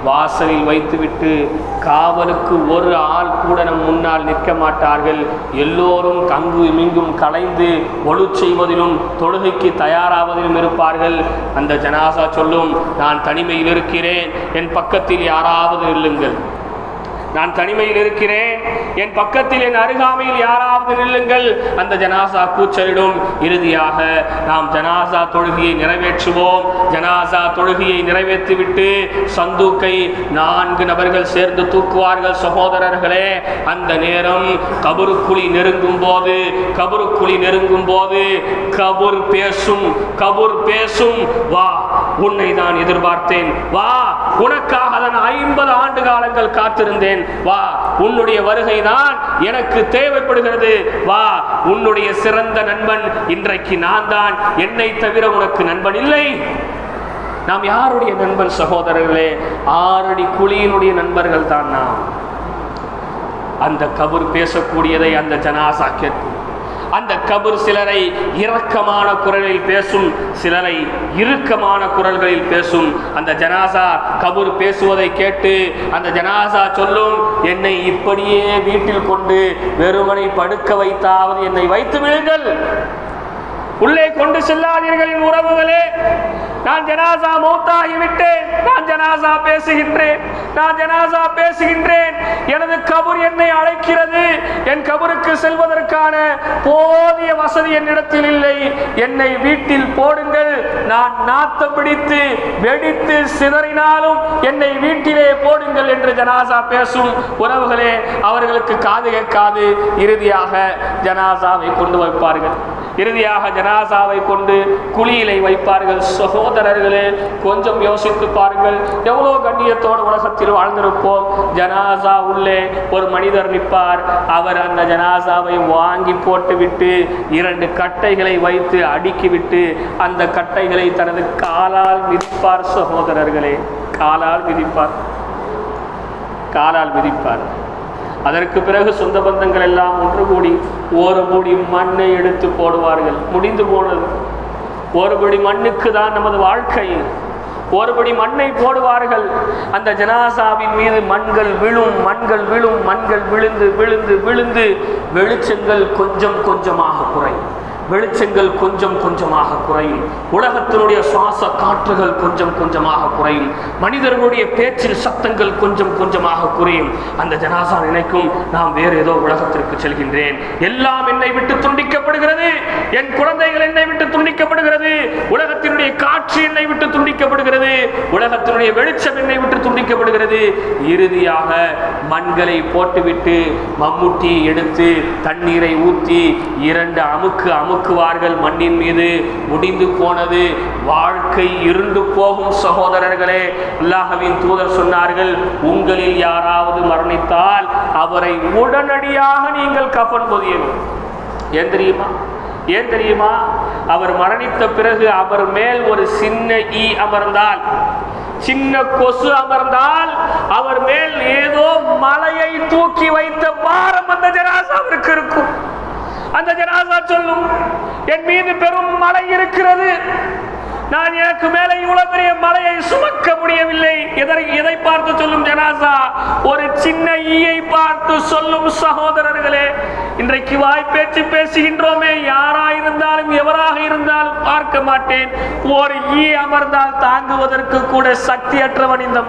A: வாசலில் வைத்துவிட்டு காவலுக்கு ஒரு ஆள் கூட நம் முன்னால் நிற்க மாட்டார்கள். எல்லோரும் அங்கும் இங்கும் கலைந்து ஒழு செய்வதிலும் தொழுகைக்கு தயாராவதிலும் இருப்பார்கள். அந்த ஜனாசா சொல்லும், நான் தனிமையில் இருக்கிறேன், என் பக்கத்தில் யாராவது நில்லுங்கள். நான் தனிமையில் இருக்கிறேன், என் பக்கத்தில் என் அருகாமையில் யாராவது நில்லுங்கள். அந்த ஜனாசா கூச்சலிடும். இறுதியாக நாம் ஜனாசா தொழுகையை நிறைவேற்றுவோம். ஜனாசா தொழுகையை நிறைவேற்றிவிட்டு சந்தூக்கை 4 நபர்கள் சேர்ந்து தூக்குவார்கள். சகோதரர்களே, அந்த நேரம் கபருக்குழி நெருங்கும் போது கபூர் பேசும். வா, உன்னை நான் எதிர்பார்த்தேன். வா, உனக்காக நான் 50 ஆண்டு காலங்கள் காத்திருந்தேன். வா, உன்னுடைய வருகைதான் எனக்கு தேவைப்படுகிறது. வா, உன்னுடைய சிறந்த நண்பன் இன்றைக்கு நான் தான். என்னை தவிர உனக்கு நண்பன் இல்லை. நாம் யாருடைய நண்பன் சகோதரர்களே? 6 அடி குழியினுடைய நண்பர்கள் தான் நாம். அந்த கபர் பேசக்கூடியதை அந்த ஜனாசா கேட்கும். அந்த கபர் சிலரை இரக்கமான குரலில் பேசும், சிலரை இறுக்கமான குரல்களில் பேசும். அந்த ஜனாசா கபர் பேசுவதை கேட்டு அந்த ஜனாசா சொல்லும், என்னை இப்படியே வீட்டில் கொண்டு வெறுமனை படுக்க வைத்தாவது என்னை வைத்து விடுங்கள், உள்ளே கொண்டு செல்லாதீர்கள் என் உறவுகளே. நான் ஜனாசா மௌத்தாகிவிட்டேன், நான் ஜனாசா பேசுகின்றேன். எனது கபர் என்னை அழைக்கிறது. என் கபருக்கு செல்வதற்கான போதிய வசதி என்னிடத்தில் இல்லை. என்னை வீட்டில் போடுங்கள். நான் நாத்தம் பிடித்து வெடித்து சிதறினாலும் என்னை வீட்டிலே போடுங்கள் என்று ஜனாசா பேசும். உறவுகளே, அவர்களுக்கு காது கேட்காது. இறுதியாக ஜனாசாவை கொண்டு வைப்பார்கள். ஜனாசாவை கொண்டு குழியிலை வைப்பார்கள். சகோதரர்களே, கொஞ்சம் யோசித்து பாருங்கள், எவ்வளவு கண்ணியத்தோடு உலகத்தில் வாழ்ந்திருப்போம். ஜனாசா உள்ளே ஒரு மனிதர் நிற்பார். அவர் அந்த ஜனாசாவை வாங்கி போட்டுவிட்டு 2 கட்டைகளை வைத்து அடுக்கிவிட்டு அந்த கட்டைகளை தனது காலால் மிதிப்பார். சகோதரர்களே, காலால் மிதிப்பார். அதற்கு பிறகு சொந்த பந்தங்கள் எல்லாம் ஒன்று கூடி ஒரு படி மண்ணை எடுத்து போடுவார்கள். முடிந்து போனது. ஒரு படி மண்ணுக்கு தான் நமது வாழ்க்கை. ஒரு படி மண்ணை போடுவார்கள். அந்த ஜனாசாவின் மீது மண்கள் விழுந்து வெளிச்சங்கள் கொஞ்சம் கொஞ்சமாக குறையும். உலகத்தினுடைய சுவாச காற்றுகள் கொஞ்சம் கொஞ்சமாக குறையும். மனிதர்களுடைய பேச்சில் சத்தங்கள் கொஞ்சம் கொஞ்சமாக குறையும். அந்த ஜனாசா நினைக்கும், நாம் வேறு ஏதோ உலகத்திற்கு செல்கின்றேன். எல்லாம் என்னை விட்டு துண்டிக்கப்படுகிறது. என் குழந்தைகள் என்னை விட்டு துண்டிக்கப்படுகிறது. உலகத்தினுடைய காற்று என்னை விட்டு துண்டிக்கப்படுகிறது. உலகத்தினுடைய வெளிச்சம் என்னை விட்டு துண்டிக்கப்படுகிறது. இறுதியாக மண்களை போட்டுவிட்டு மம்முட்டி எடுத்து தண்ணீரை ஊற்றி 2 அமுக்கு சுமக்குவார்கள் மண்ணின் மீது. முடிந்து போனது, வாழ்க்கை இருந்து போகும் சகோதரர்களே. அல்லாஹ்வின் தூதர் சொன்னார்கள், உங்களில் யாராவது மரணித்தால் அவரை உடனடியாக நீங்கள் கஃன் பொதியணும். ஏன் தெரியுமா? அவர் மரணித்த பிறகு அவர் மேல் ஒரு சின்ன ஈ அமர்ந்தால், சின்ன கொசு அமர்ந்தால், அவர் மேல் ஏதோ மலையை தூக்கி வைத்த பாரம் அந்த ஜனாசாவிற்கு இருக்கும். அந்த ஜனாசா சொல்லும், என் மீது பெரும் மலை இருக்கிறது, நான் எனக்கு மேலே இவ்வளவு பெரிய மலையை சுமக்க முடியவில்லை. எதை பார்த்து சொல்லும் ஜனாசா? ஒரு சின்ன ஈயை பார்த்து சொல்லும். சகோதரர்களே, இன்றைக்கு வாய்ப்பேச்சு பேசுகின்றோமே, யாராயிருந்தாலும் எவராக இருந்தாலும் பார்க்க மாட்டேன். ஒரு ஈ அமர்ந்தால் தாங்குவதற்கு கூட சக்தியற்றவன் இந்த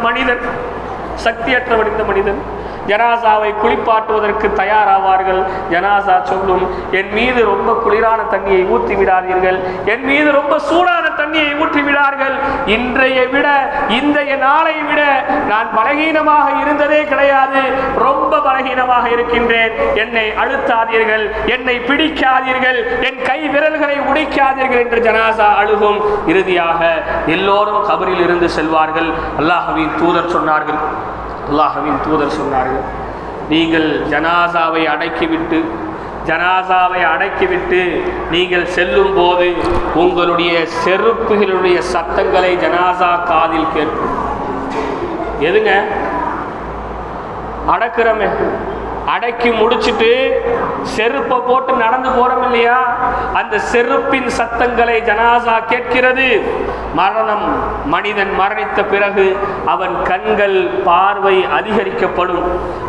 A: மனிதன். ஜனாசாவை குளிப்பாட்டுவதற்கு தயாராவார்கள். ஜனாசா சொல்லும், என் மீது ரொம்ப குளிரான தண்ணியை ஊற்றி விடாதீர்கள், என் மீது ரொம்ப சூடான தண்ணியை ஊற்றி விடார்கள். இன்றைய நாளை விட நான் பலகீனமாக இருந்ததே கிடையாது, ரொம்ப பலகீனமாக இருக்கின்றேன். என்னை அழுத்தாதீர்கள், என்னை பிடிக்காதீர்கள், என் கை விரல்களை உடைக்காதீர்கள் என்று ஜனாசா அழுகும். இறுதியாக எல்லோரும் கபரில் இருந்து செல்வார்கள். அல்லாஹ்வின் தூதர் சொன்னார்கள், நீங்கள் ஜனாசாவை அடக்கிவிட்டு நீங்கள் செல்லும் போது உங்களுடைய செருப்புகளுடைய சத்தங்களை ஜனாசா காதில் கேட்கும். எதுங்க? அடக்கிறமே, அடக்கி முடிச்சுட்டு செருப்பை போட்டு நடந்து போறோம் இல்லையா, அந்த செருப்பின் சத்தங்களை ஜனாசா கேட்கிறது. மனிதன் மரணித்த பிறகு அவன் கண்கள் பார்வை அதிகரிக்கப்படும்,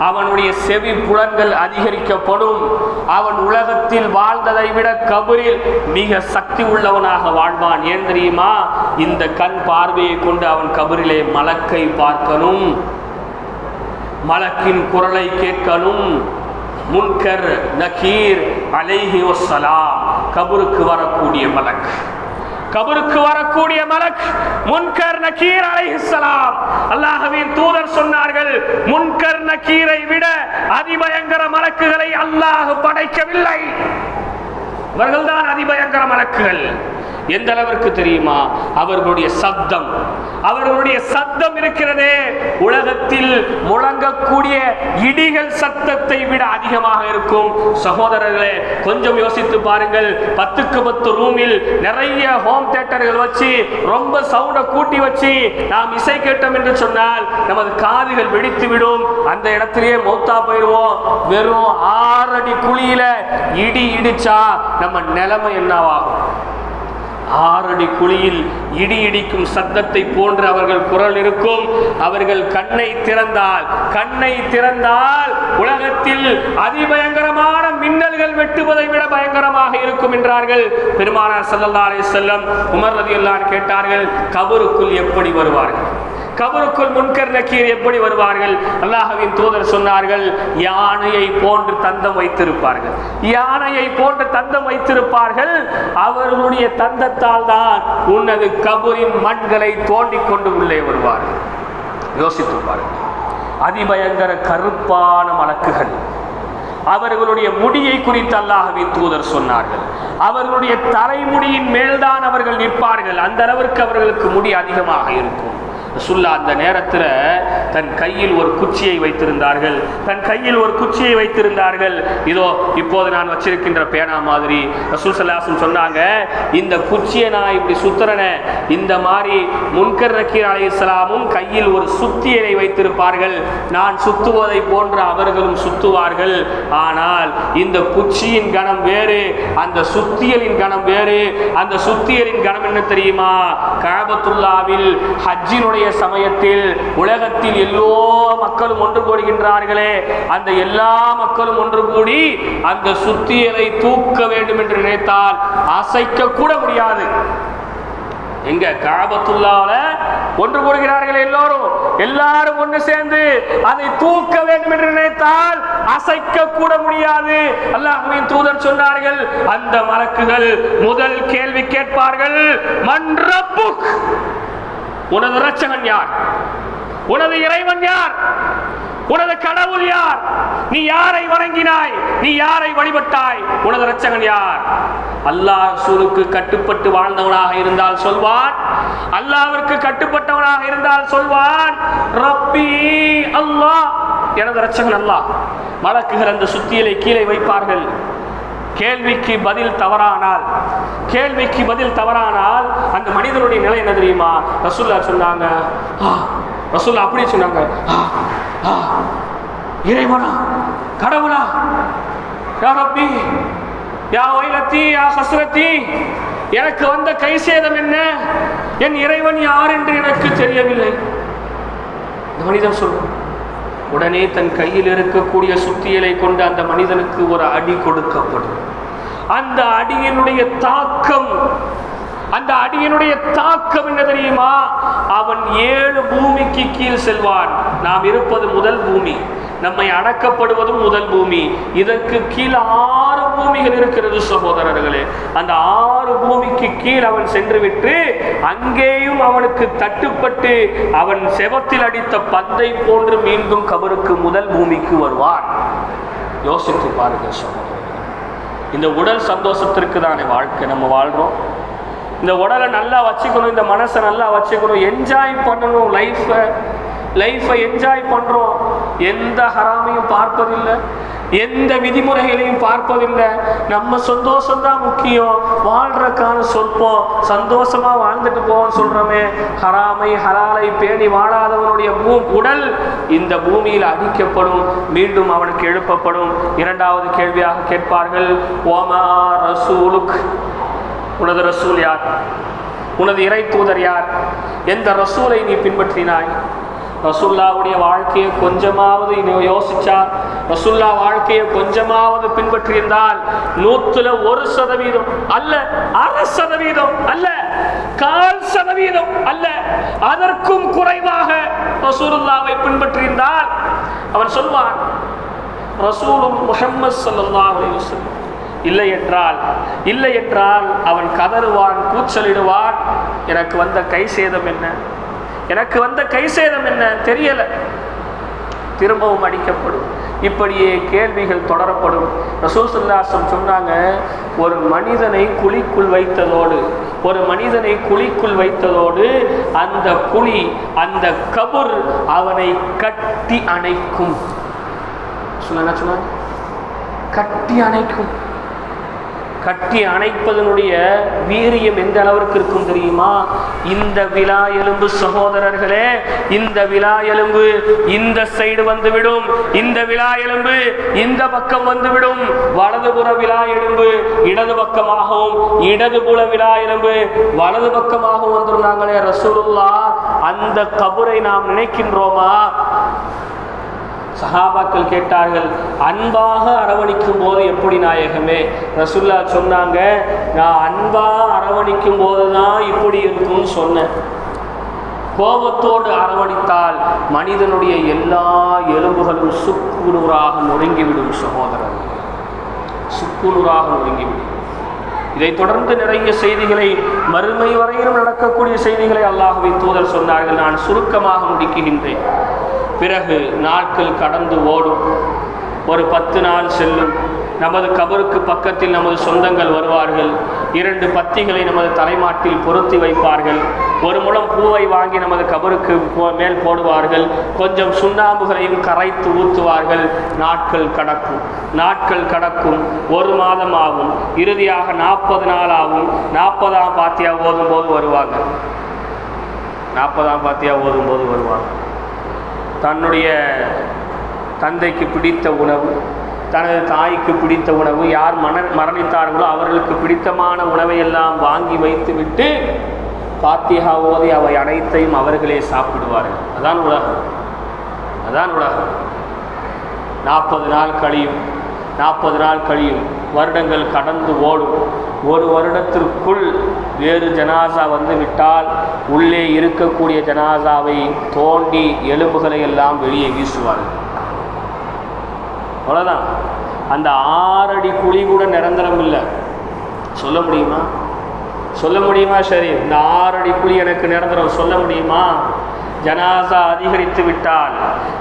A: அவனுடைய செவி புலன்கள் அதிகரிக்கப்படும். அவன் உலகத்தில் வாழ்ந்ததை விட கபரில் மிக சக்தி உள்ளவனாக வாழ்வான். ஏன் தெரியுமா? இந்த கண் பார்வையை கொண்டு அவன் கபரிலே மலக்கை பார்க்கணும், மலக்கின் குரலை கேட்கணும். முன்கர் நகீர் அலைஹி வஸ்ஸலாம், கபருக்கு வரக்கூடிய மலக் முன்கர் நகீர் அலைஹிஸ்ஸலாம். அல்லாஹ்வின் தூதர் சொன்னார்கள், முன்கர் நகீரை விட அதிபயங்கர மலக்குகளை அல்லாஹ் படைக்கவில்லை. அவர்கள்தான் அதிபயங்கர மலக்குகள். எந்த அளவிற்கு தெரியுமா? அவர்களுடைய சத்தம் இருக்கிறதே, உலகத்தில் முழங்கக்கூடிய இடிகள் சத்தத்தை விட அதிகமாக இருக்கும். சகோதரர்களே, கொஞ்சம் யோசித்து பாருங்கள். 10க்கு 10 ரூமில் நிறைய ஹோம் தியேட்டர்கள் வச்சு ரொம்ப சவுண்டை கூட்டி வச்சு நாம் இசை கேட்டோம் என்று சொன்னால் நமது காதுகள் வெடித்து விடும். அந்த இடத்திலேயே மௌத்தா போயிடுவோம். வெறும் 6 அடி குழியில இடி இடிச்சா நம்ம நிலைமை என்னவாகும்? 6 அடி குழியில் இடி இடிக்கும் சத்தத்தை போன்று அவர்கள் குரல் இருக்கும். அவர்கள் கண்ணை திறந்தால் உலகத்தில் அதிபயங்கரமான மின்னல்கள் வெட்டுவதை விட பயங்கரமாக இருக்கும் என்றார்கள் பெருமானார் ஸல்லல்லாஹு அலைஹி வஸல்லம். உமர் ரலியல்லாஹு அன்ஹு கேட்டார்கள், கபருக்குள் எப்படி வருவார்கள்? கபருக்குள் முன்கர் நக்கீர் எப்படி வருவார்கள்? அல்லாஹ்வின் தூதர் சொன்னார்கள், யானையை போன்று தந்தம் வைத்திருப்பார்கள். அவர்களுடைய தந்தத்தால் தான் உனது கபரின் மண்களை தோண்டிக் கொண்டு உள்ளே வருவார்கள். யோசித்திருப்பார்கள். அதிபயங்கர கருப்பான மலக்குகள். அவர்களுடைய முடியை குறித்து அல்லாஹ்வின் தூதர் சொன்னார்கள், அவர்களுடைய தலைமுடியின் மேல்தான் அவர்கள் நிற்பார்கள். அந்த அளவிற்கு அவர்களுக்கு முடி அதிகமாக இருக்கும். ரசூலுல்லாஹ் அந்த நேரத்தில் தன் கையில் ஒரு குச்சியை வைத்திருந்தார்கள். இதோ இப்போது நான் வச்சிருக்கின்ற பேனா மாதிரி. ரசூல் ஸல்லல்லாஹு அலைஹி வஸல்லம் சொன்னாங்க, இந்த குச்சியை நான் இப்படி சுத்துறேனே, இந்த மாதிரி முன்கர் நக்கீர் அலைஹிஸ்ஸலாமும் கையில் ஒரு சுத்தியலை வைத்திருப்பார்கள். நான் சுத்துவதை போன்று அவர்களும் சுத்துவார்கள். ஆனால் இந்த குச்சியின் கணம் வேறு, அந்த சுத்தியலின் கணம் வேறு. அந்த சுத்தியலின் கணம் என்ன தெரியுமா? கஅபத்துல்லாவில் ஹஜ்ஜினுடைய சமயத்தில் உலகத்தில் எல்லா மக்களும் ஒன்று கூடுகின்றார்களே, அந்த எல்லா மக்களும் ஒன்று கூடி அந்த சுத்தியலை தூக்க வேண்டும் என்று நினைத்தால் அசைக்க கூட முடியாது. எங்க கஅபத்துல்லாஹ்ல ஒன்று கூடுகிறார்கள், எல்லாரும் ஒன்று சேர்ந்து அதை தூக்க வேண்டும் என்று நினைத்தால் அசைக்க கூட முடியாது. அல்லாஹ்வின் தூதர் சொன்னார்கள், அந்த மலக்குகள் முதல் கேள்வி கேட்பார்கள், மன் ரப்புக்? உனது இரட்சகன் யார்? உனது இறைவன் யார்? உனது கடவுள் யார்? நீ யாரை வணங்கினாய்? நீ யாரை வழிபட்டாய்? உனது இரட்சகன் யார்? அல்லாஹ் ரசூலுக்கு கட்டுப்பட்டு வாழ்ந்தவனாக இருந்தால் சொல்வான், அல்லாஹ்விற்கு கட்டுப்பட்டவனாக இருந்தால் சொல்வான், ரப்பி அல்லாஹ், எனது இரட்சகன் அல்லாஹ். மலக்குகள் அந்த சுத்தியலை கீழே வைப்பார்கள். கேள்விக்கு பதில் தவறானால் அந்த மனிதனுடைய நிலை என்ன தெரியுமா? ரசூல்லா சொன்னாங்க, ரசூல்லா அப்படி சொன்னாங்க, இறைவனா, கடவுளா, யா ரப்பி யா வைலத்தி யா ஹஸ்ரத்தி, எனக்கு வந்த கை சேதம் என்ன, என் இறைவன் யார் என்று எனக்கு தெரியவில்லை. இந்த மனிதன் சொல்லுவான். உடனே தன் கையில் இருக்கக்கூடிய சுத்தியலை கொண்டு அந்த மனிதனுக்கு ஒரு அடி கொடுக்கப்படும். அந்த அடியினுடைய தாக்கம் என்ன தெரியுமா? அவன் 7 பூமிக்கு கீழ் செல்வான். நாம் இருப்பது முதல் பூமி, நம்மை அடக்கப்படுவதும் முதல் பூமி. இதற்கு கீழ் 6 பூமிகள் இருக்கிறது சகோதரர்களே. அந்த 6 பூமிக்கு கீழ் அவன் சென்று விட்டு அங்கேயும் அவனுக்கு தட்டுப்பட்டு அவன் செவத்தில் அடித்த பந்தை போன்று மீண்டும் கபருக்கு முதல் பூமிக்கு வருவான். யோசித்து பாருங்கள் சகோதரர்களே. இந்த உடல் சந்தோஷத்திற்கு தானே வாழ்க்கை நம்ம வாழ்றோம். இந்த உடலை நல்லா வச்சுக்கணும், இந்த மனசை நல்லா வச்சுக்கணும், என்ஜாய் பண்ணணும், லைஃபை என்ஜாய் பண்ணுறோம். எந்த ஹராமையும் பார்ப்பதில்லை, எந்த விதிமுறைகளையும் பார்ப்பதில்லை. நம்ம சந்தோஷம்தான் முக்கியம். வாழ்றக்கான சொற்பம் சந்தோஷமா வாழ்ந்துட்டு போவோம் சொல்றோமே. ஹராமை ஹலாலை பேணி வாழாதவனுடைய உடல் இந்த பூமியில் அடிக்கப்படும், மீண்டும் அவனுக்கு எழுப்பப்படும். 2வது கேள்வியாக கேட்பார்கள், ஓமா ரசூலுக், உனது ரசூல் யார்? உனது இறை தூதர் யார்? எந்த ரசூலை நீ பின்பற்றினாய்? ரசூல்லாவுடைய வாழ்க்கையை கொஞ்சமாவது யோசிச்சா, ரசூல்லா வாழ்க்கையை கொஞ்சமாவது பின்பற்றியிருந்தால் 100% அல்ல, 1/2% அல்ல, 1/4% அல்ல, அதற்கும் குறைவாக ரசூலுல்லாவை பின்பற்றியிருந்தால் அவன் சொல்வான், ரசூலும் முஹம்மது ஸல்லல்லாஹு அலைஹி வஸல்லம். இல்லை என்றால் அவன் கதறுவான், கூச்சலிடுவான். எனக்கு வந்த கை சேதம் என்ன தெரியல, திரும்பவும் அடிக்கப்படும். இப்படியே கேள்விகள் தொடரப்படும். ரசூல் ஸல்லல்லாஹு அலைஹி வஸல்லம் சொன்னாங்க, ஒரு மனிதனை குழிக்குள் வைத்ததோடு அந்த குழி, அந்த கபர் அவனை கட்டி அணைக்கும். என்ன சொன்னாங்க? கட்டி அணைப்பதனுடைய வீரியம் எந்த அளவிற்கு இருக்கும் தெரியுமா? இந்த விலா எலும்பு சகோதரர்களே, இந்த விலா எலும்பு இந்த சைடு வந்துவிடும், இந்த விலா எலும்பு இந்த பக்கம் வந்துவிடும். வலதுபுற விலா எலும்பு இடது பக்கமாகவும், இடதுபுற விலா எலும்பு வலது பக்கமாகவும் வந்துருந்தாங்களே ரசூலுல்லாஹ். அந்த கபரை நாம் நினைக்கின்றோமா? சஹாபாக்கள் கேட்டார்கள், அன்பாக அரவணைக்கும் போது எப்படி நாயகமே? ரசூல்லா சொன்னாங்க, நான் அன்பாக அரவணைக்கும் போதுதான் இப்படி இருக்கும்னு சொன்னேன். கோபத்தோடு அரவணைத்தால் மனிதனுடைய எல்லா எலும்புகளும் சுக்குநூறாக நொறுங்கிவிடும் சகோதரர், சுக்குநூறாக நொறுங்கிவிடும். இதை தொடர்ந்து நிறைய செய்திகளை, மறுமை வரையிலும் நடக்கக்கூடிய செய்திகளை அல்லாஹ்வின் தூதர் சொன்னார்கள். நான் சுருக்கமாக முடிக்கின்றேன். பிறகு நாட்கள் கடந்து ஓடும். ஒரு 10 நாள் செல்லும். நமது கபருக்கு பக்கத்தில் நமது சொந்தங்கள் வருவார்கள். 2 பத்திகளை நமது தலைமாட்டில் பொருத்தி வைப்பார்கள். 1 முழம் பூவை வாங்கி நமது கபருக்கு மேல் போடுவார்கள். கொஞ்சம் சுண்ணாம்புகளையும் கரைத்து ஊற்றுவார்கள். நாட்கள் கடக்கும். 1 மாதம் ஆகும். இறுதியாக 40 நாள் ஆகும். 40ஆம் பாத்தியா ஓதும்போது வருவாங்க. 40ஆம் பாத்தியா ஓதும்போது வருவாங்க. தன்னுடைய தந்தைக்கு பிடித்த உணவு, தனது தாய்க்கு பிடித்த உணவு, யார் மரணித்தார்களோ அவர்களுக்கு பிடித்தமான உணவை எல்லாம் வாங்கி வைத்து விட்டு பாத்தியா ஓதி அவை அனைத்தையும் அவர்களே சாப்பிடுவார்கள். அதான் உலகம். 40 நாள் கழியும். வருடங்கள் கடந்து ஓடும். 1 வருடத்திற்குள் வேறு ஜனாசா வந்து விட்டால் உள்ளே இருக்கக்கூடிய ஜனாசாவை தோண்டி எலும்புகளை எல்லாம் வெளியே வீசுவார்கள். அவ்வளோதான். அந்த 6 அடி குழி கூட நிரந்தரம் இல்லை. சொல்ல முடியுமா? சரி, இந்த 6 அடி குழி எனக்கு நிரந்தரம் சொல்ல முடியுமா? ஜனாசா அதிகரித்து விட்டால்,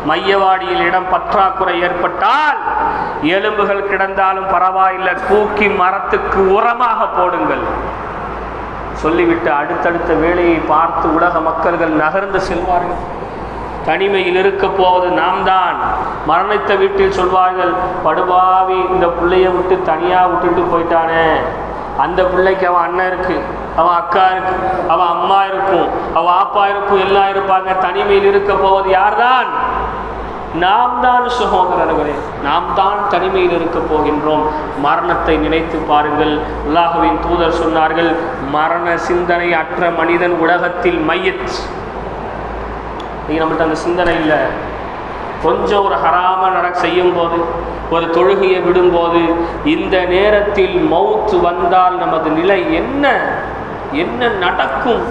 A: மையவாடியில் இடம் பற்றாக்குறை ஏற்பட்டால், எலும்புகள் கிடந்தாலும் பரவாயில்லை, தூக்கி மரத்துக்கு உரமாக போடுங்கள் சொல்லிவிட்டு அடுத்தடுத்த வேலையை பார்த்து உலக மக்கள்கள் நகர்ந்து செல்வார்கள். தனிமையில் இருக்க போவது நாம் தான். மரணித்த வீட்டில் சொல்வார்கள், படுபாவி இந்த பிள்ளைய விட்டு தனியாக விட்டுட்டு போயிட்டானே, அந்த பிள்ளைக்கு அவன் அண்ணன் இருக்கு, அவன் அக்கா இருக்கு, அவன் அம்மா இருக்கும், அவன் அப்பா இருக்கும், எல்லாம் இருப்பாங்க. தனிமையில் இருக்க போவது யார்தான்? நாம் தான் சகோதரர்களே, நாம் தான் தனிமையில் இருக்க போகின்றோம். மரணத்தை நினைத்து பாருங்கள். அல்லாஹ்வின் தூதர் சொன்னார்கள், மரண சிந்தனை அற்ற மனிதன் உலகத்தில் மையத். நம்மகிட்ட அந்த சிந்தனை இல்லை. கொஞ்சம் ஒரு ஹராம செய்யும் போது, ஒரு தொழுகையை விடும்போது, இந்த நேரத்தில் மௌத் வந்தால் நமது நிலை என்ன என்ன நடக்கும்?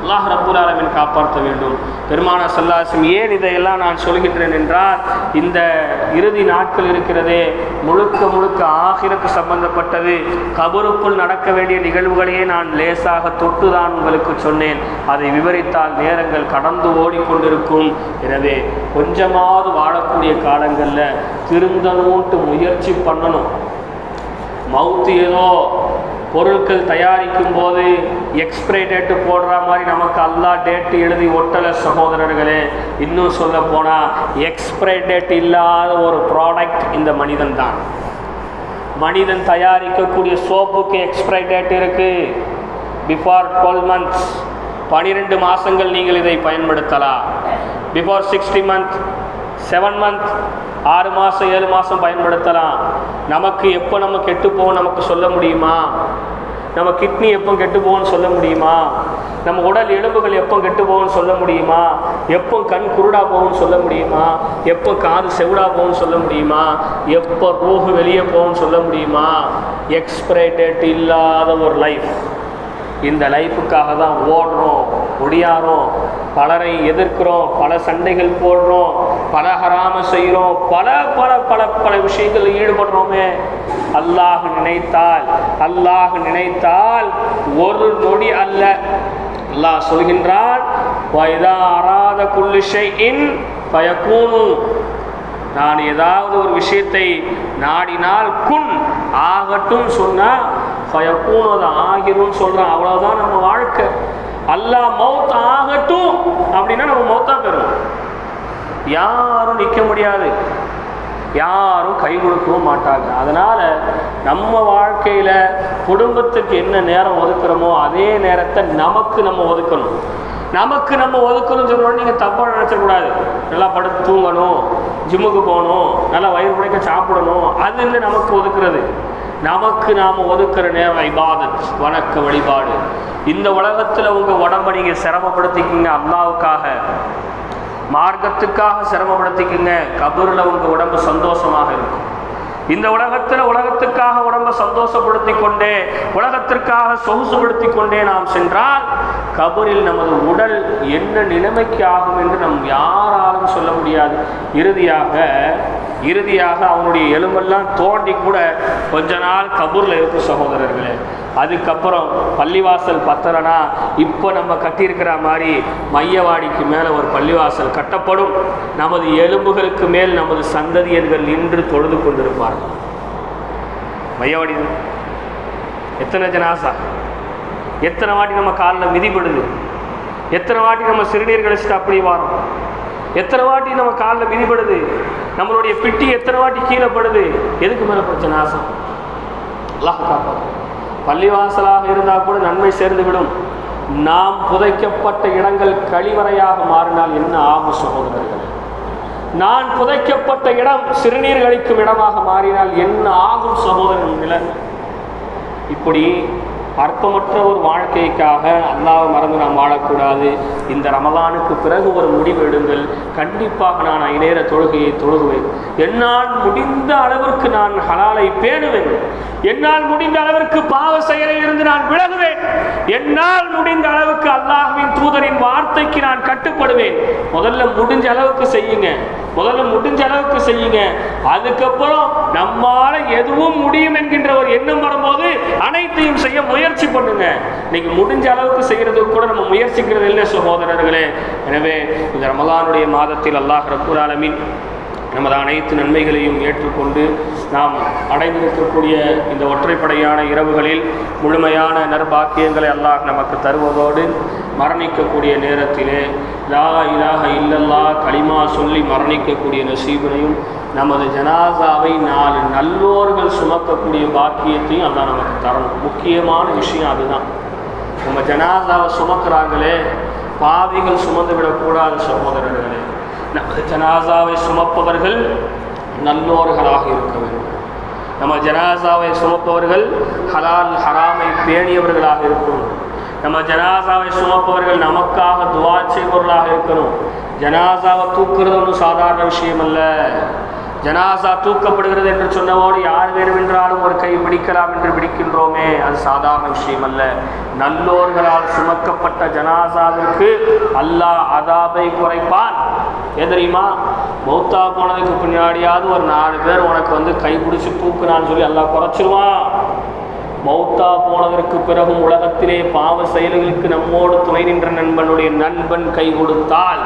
A: அல்லாஹ் ரப்புல் ஆலமீன் காப்பாற்ற வேண்டும். பெருமானார் ஸல்லல்லாஹு அலைஹி வஸல்லம் ஏன் இதையெல்லாம் நான் சொல்கின்றேன் என்றால், இந்த இறுதி நாட்கள் இருக்கிறதே முழுக்க முழுக்க ஆகிரத்து சம்பந்தப்பட்டது. கபருக்குள் நடக்க வேண்டிய நிகழ்வுகளையே நான் லேசாக தொட்டுதான் உங்களுக்கு சொன்னேன். அதை விவரித்தால் நேரங்கள் கடந்து ஓடிக்கொண்டிருக்கும். எனவே கொஞ்சமாவது வாழக்கூடிய காலங்களில் திருந்தணும்ட்டு முயற்சி பண்ணணும். மவுத்து ஏதோ பொருட்கள் தயாரிக்கும் போது எக்ஸ்பிரை டேட்டு போடுற மாதிரி நமக்கு அல்லாஹ் டேட்டு எழுதி ஒட்டலை சகோதரர்களே. இன்னும் சொல்ல போனால் எக்ஸ்பிரை டேட் இல்லாத ஒரு ப்ராடக்ட் இந்த மனிதன் தான். மனிதன் தயாரிக்கக்கூடிய சோப்புக்கு எக்ஸ்பிரை டேட் இருக்குது. பிஃபோர் 12 months, 12 மாதங்கள் நீங்கள் இதை பயன்படுத்தலாம். பிஃபோர் 60 months, 7 months, 6 மாதம் 7 மாதம் பயன்படுத்தலாம். நமக்கு எப்போ நம்ம கெட்டு போவோம் நமக்கு சொல்ல முடியுமா? நம்ம கிட்னி எப்போ கெட்டு போவோம்னு சொல்ல முடியுமா? நம்ம உடல் எலும்புகள் எப்போ கெட்டு போகும்னு சொல்ல முடியுமா? எப்போ கண் குருடா போகும்னு சொல்ல முடியுமா? எப்போ காது செவிடா போகும்னு சொல்ல முடியுமா? எப்போ ரூஹு வெளியே போகும்னு சொல்ல முடியுமா? எக்ஸ்பிரை டேட் இல்லாத ஒரு லைஃப். இந்த லைஃபுக்காக தான் ஓடுறோம், ஒடியாரோம், பலரை எதிர்க்கிறோம், பல சண்டைகள் போடுறோம், பல ஹராம செய்கிறோம், பல பல பல பல விஷயங்களில் ஈடுபடுறோமே. அல்லாஹ் நினைத்தால் ஒரு நொடி அல்ல. அல்லாஹ் சொல்கின்றான், வயதா அராத குல்லு ஷைஇன் ஃபயகூனு. நான் ஏதாவது ஒரு விஷயத்தை நாடினால் குன் ஆகட்டும் சொன்னால் ஃபயகூனு, அது ஆகிரும் சொல்கிறான். அவ்வளோதான் நம்ம வாழ்க்கை. அல்லாஹ் மௌத் ஆகட்டும் அப்படின்னா நம்ம மௌத்தா பெறுவோம். யாரும் நிற்க முடியாது, யாரும் கை கொடுக்கவும் மாட்டாங்க. அதனால் நம்ம வாழ்க்கையில் குடும்பத்துக்கு என்ன நேரம் ஒதுக்குறோமோ அதே நேரத்தை நமக்கு நம்ம ஒதுக்கணும். சொல்லணும். நீங்கள் தப்பாக நினச்சக்கூடாது. நல்லா படுத்து தூங்கணும், ஜிம்முக்கு போகணும், நல்லா வயிறு உடைக்க சாப்பிடணும், அது இல்லை நமக்கு ஒதுக்குறது. நமக்கு நாம் ஒதுக்குற நேரம் இபாதத், வணக்க வழிபாடு. இந்த உலகத்தில் உங்கள் உடம்பை நீங்கள் சிரமப்படுத்திக்கிங்க, அல்லாஹ்வுக்காக மார்க்கத்துக்காக சிரமப்படுத்திக்கிங்க. கபூரில் உங்கள் உடம்பு சந்தோஷமாக இருக்கும். இந்த உலகத்துக்காக உடம்பை சந்தோஷப்படுத்தி கொண்டே, உலகத்திற்காக சொகுசுபடுத்தி கொண்டே நாம் சென்றால் கபரில் நமது உடல் என்ன நிலைமைக்கு ஆகும் என்று நம் யாராலும் சொல்ல முடியாது. இறுதியாக அவனுடைய எலும்பெல்லாம் தோண்டி கூட கொஞ்ச நாள் கபூரில் இருக்கும் சகோதரர்களே. அதுக்கப்புறம் பள்ளிவாசல் பத்தலைனா இப்போ நம்ம கட்டியிருக்கிற மாதிரி மையவாடிக்கு மேலே ஒரு பள்ளிவாசல் கட்டப்படும். நமது எலும்புகளுக்கு மேல் நமது சந்ததியர்கள் நின்று தொழுது கொண்டிருப்பார்கள். மையவாடி எத்தனை ஜனாசா, எத்தனை வாட்டி நம்ம காலில் மிதிப்படுது, எத்தனை வாட்டி நம்ம சிறுநீர் கழிச்சுட்டு அப்படி வரோம், எத்தனை வாட்டி நம்ம காலில் மிதிப்படுது, நம்மளுடைய பிட்டி எத்தனை வாட்டி கீழே படுது. எதுக்கு மேலே பிரச்சனை? ஆசை. அல்லாஹ் காப்பாற்றும். பள்ளிவாசலாக இருந்தால் கூட நன்மை சேர்ந்து விடும். நாம் புதைக்கப்பட்ட இடங்கள் கழிவறையாக மாறினால் என்ன ஆகும் சகோதரர்களே? நான் புதைக்கப்பட்ட இடம் சிறுநீர் கழிக்கும் இடமாக மாறினால் என்ன ஆகும் சகோதரன் நிலை? இப்படி அர்த்தமற்ற ஒரு வாழ்க்கைக்காக அல்லாஹ்வை மறந்து நாம் வாழக்கூடாது. இந்த ரமலானுக்கு பிறகு ஒரு முடிவு எடுங்கள். கண்டிப்பாக நான் ஐநேர தொழுகையை தொழுகுவேன். என்னால் முடிந்த அளவிற்கு நான் ஹலாலை பேணுவேன். என்னால் முடிந்த அளவிற்கு பாவ செயலில் இருந்து நான் விலகுவேன். என்னால் முடிந்த அளவுக்கு அல்லாஹ்வின் தூதரின் வார்த்தைக்கு நான் கட்டுப்படுவேன். முதல்ல முடிஞ்ச அளவுக்கு செய்யுங்க. அதுக்கப்புறம் நம்மால எதுவும் முடியும் என்கின்ற ஒரு எண்ணம் வரும்போது அனைத்தையும் செய்ய முயற்சி பண்ணுங்க. இன்னைக்கு முடிஞ்ச அளவுக்கு செய்யறதுக்கு கூட நம்ம முயற்சிக்கிறது இல்லை சகோதரர்களே. எனவே இந்த ரமலானுடைய மாதத்தில் அல்லாஹ் ரப்பல் ஆலமீன் நமது அனைத்து நன்மைகளையும் ஏற்றுக்கொண்டு நாம் அடைந்திருக்கக்கூடிய இந்த ஒற்றைப்படையான இரவுகளில் முழுமையான நற்பாக்கியங்களை அல்லாஹ் நமக்கு தருவதோடு மரணிக்கக்கூடிய நேரத்திலே லா இலாஹ இல்லல்லாஹ் கலிமா சொல்லி மரணிக்கக்கூடிய நசீபனையும் நமது ஜனாசாவை 4 நல்லோர்கள் சுமக்கக்கூடிய பாக்கியத்தையும் அல்லாஹ் நமக்கு தரணும். முக்கியமான விஷயம் அதுதான். நம்ம ஜனாசாவை சுமக்கிறாங்களே, பாவிகள் சுமந்து விடக்கூடாது சகோதரர்களே. நமது ஜனாசாவை சுமப்பவர்கள் நல்லோர்களாக இருக்க வேண்டும். நம்ம ஜனாசாவை சுமப்பவர்கள் ஹலால் ஹராமை பேணியவர்களாக இருக்கணும். நம்ம ஜனாசாவை சுமப்பவர்கள் நமக்காக துவா செய்பவர்களாக இருக்கணும். ஜனாசாவை தூக்குறது ஒன்றும் சாதாரண விஷயம் அல்ல. ஜனாசா தூக்கப்படுகிறது என்று சொன்னவோடு யார் வேண்டுமென்றாலும் ஒரு கை பிடிக்கலாம் என்று பிடிக்கின்றோமே, அது சாதாரண விஷயம் அல்ல. நல்லோர்களால் சுமக்கப்பட்ட ஜனாசாவிற்கு அல்லாஹ் அதாபை குறைப்பான். ஏன் தெரியுமா? மௌத்தா போனதுக்கு பின்னாடியாவது ஒரு 4 பேர் உனக்கு கை பிடிச்சி தூக்குனான்னு சொல்லி அல்லாஹ் குறைச்சிருவான். மௌத்தா போனதற்கு பிறகும் உலகத்திலே பாவ செயல்களுக்கு நம்மோடு துணை நின்ற நண்பனுடைய நண்பன் கை கொடுத்தால்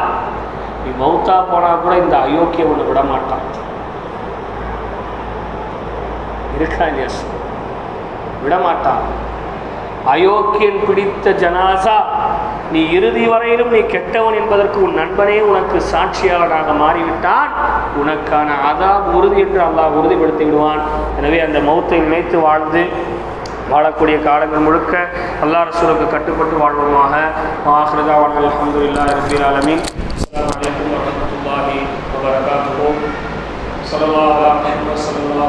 A: நீ மௌத்தா போனால் கூட இந்த அயோக்கியம் ஒன்று விட மாட்டான். இருக்கா இல்லையா? விடமாட்டான். அயோக்கியன் பிடித்த ஜனாசா நீ இறுதி வரையிலும் நீ கெட்டவன் என்பதற்கு உன் நண்பனே உனக்கு சாட்சியாளராக மாறிவிட்டான். உனக்கான அதாப் உறுதி என்று அல்லாஹ் உறுதிப்படுத்தி விடுவான். எனவே அந்த மௌத்தை நினைத்து வாழ்ந்து வாழக்கூடிய காலங்கள் முழுக்க அல்லாஹ் ரசூலுக்கு கட்டுப்பட்டு வாழ்வோமாக. ஆகிரதாவான் அல்ஹம்துலில்லாஹி ரப்பில் ஆலமீன். அஸ்ஸலாமு அலைக்கும் வரஹ்மத்துல்லாஹி வபரகாத்துஹு. ஸல்லல்லாஹு அலைஹி வஸல்லம்.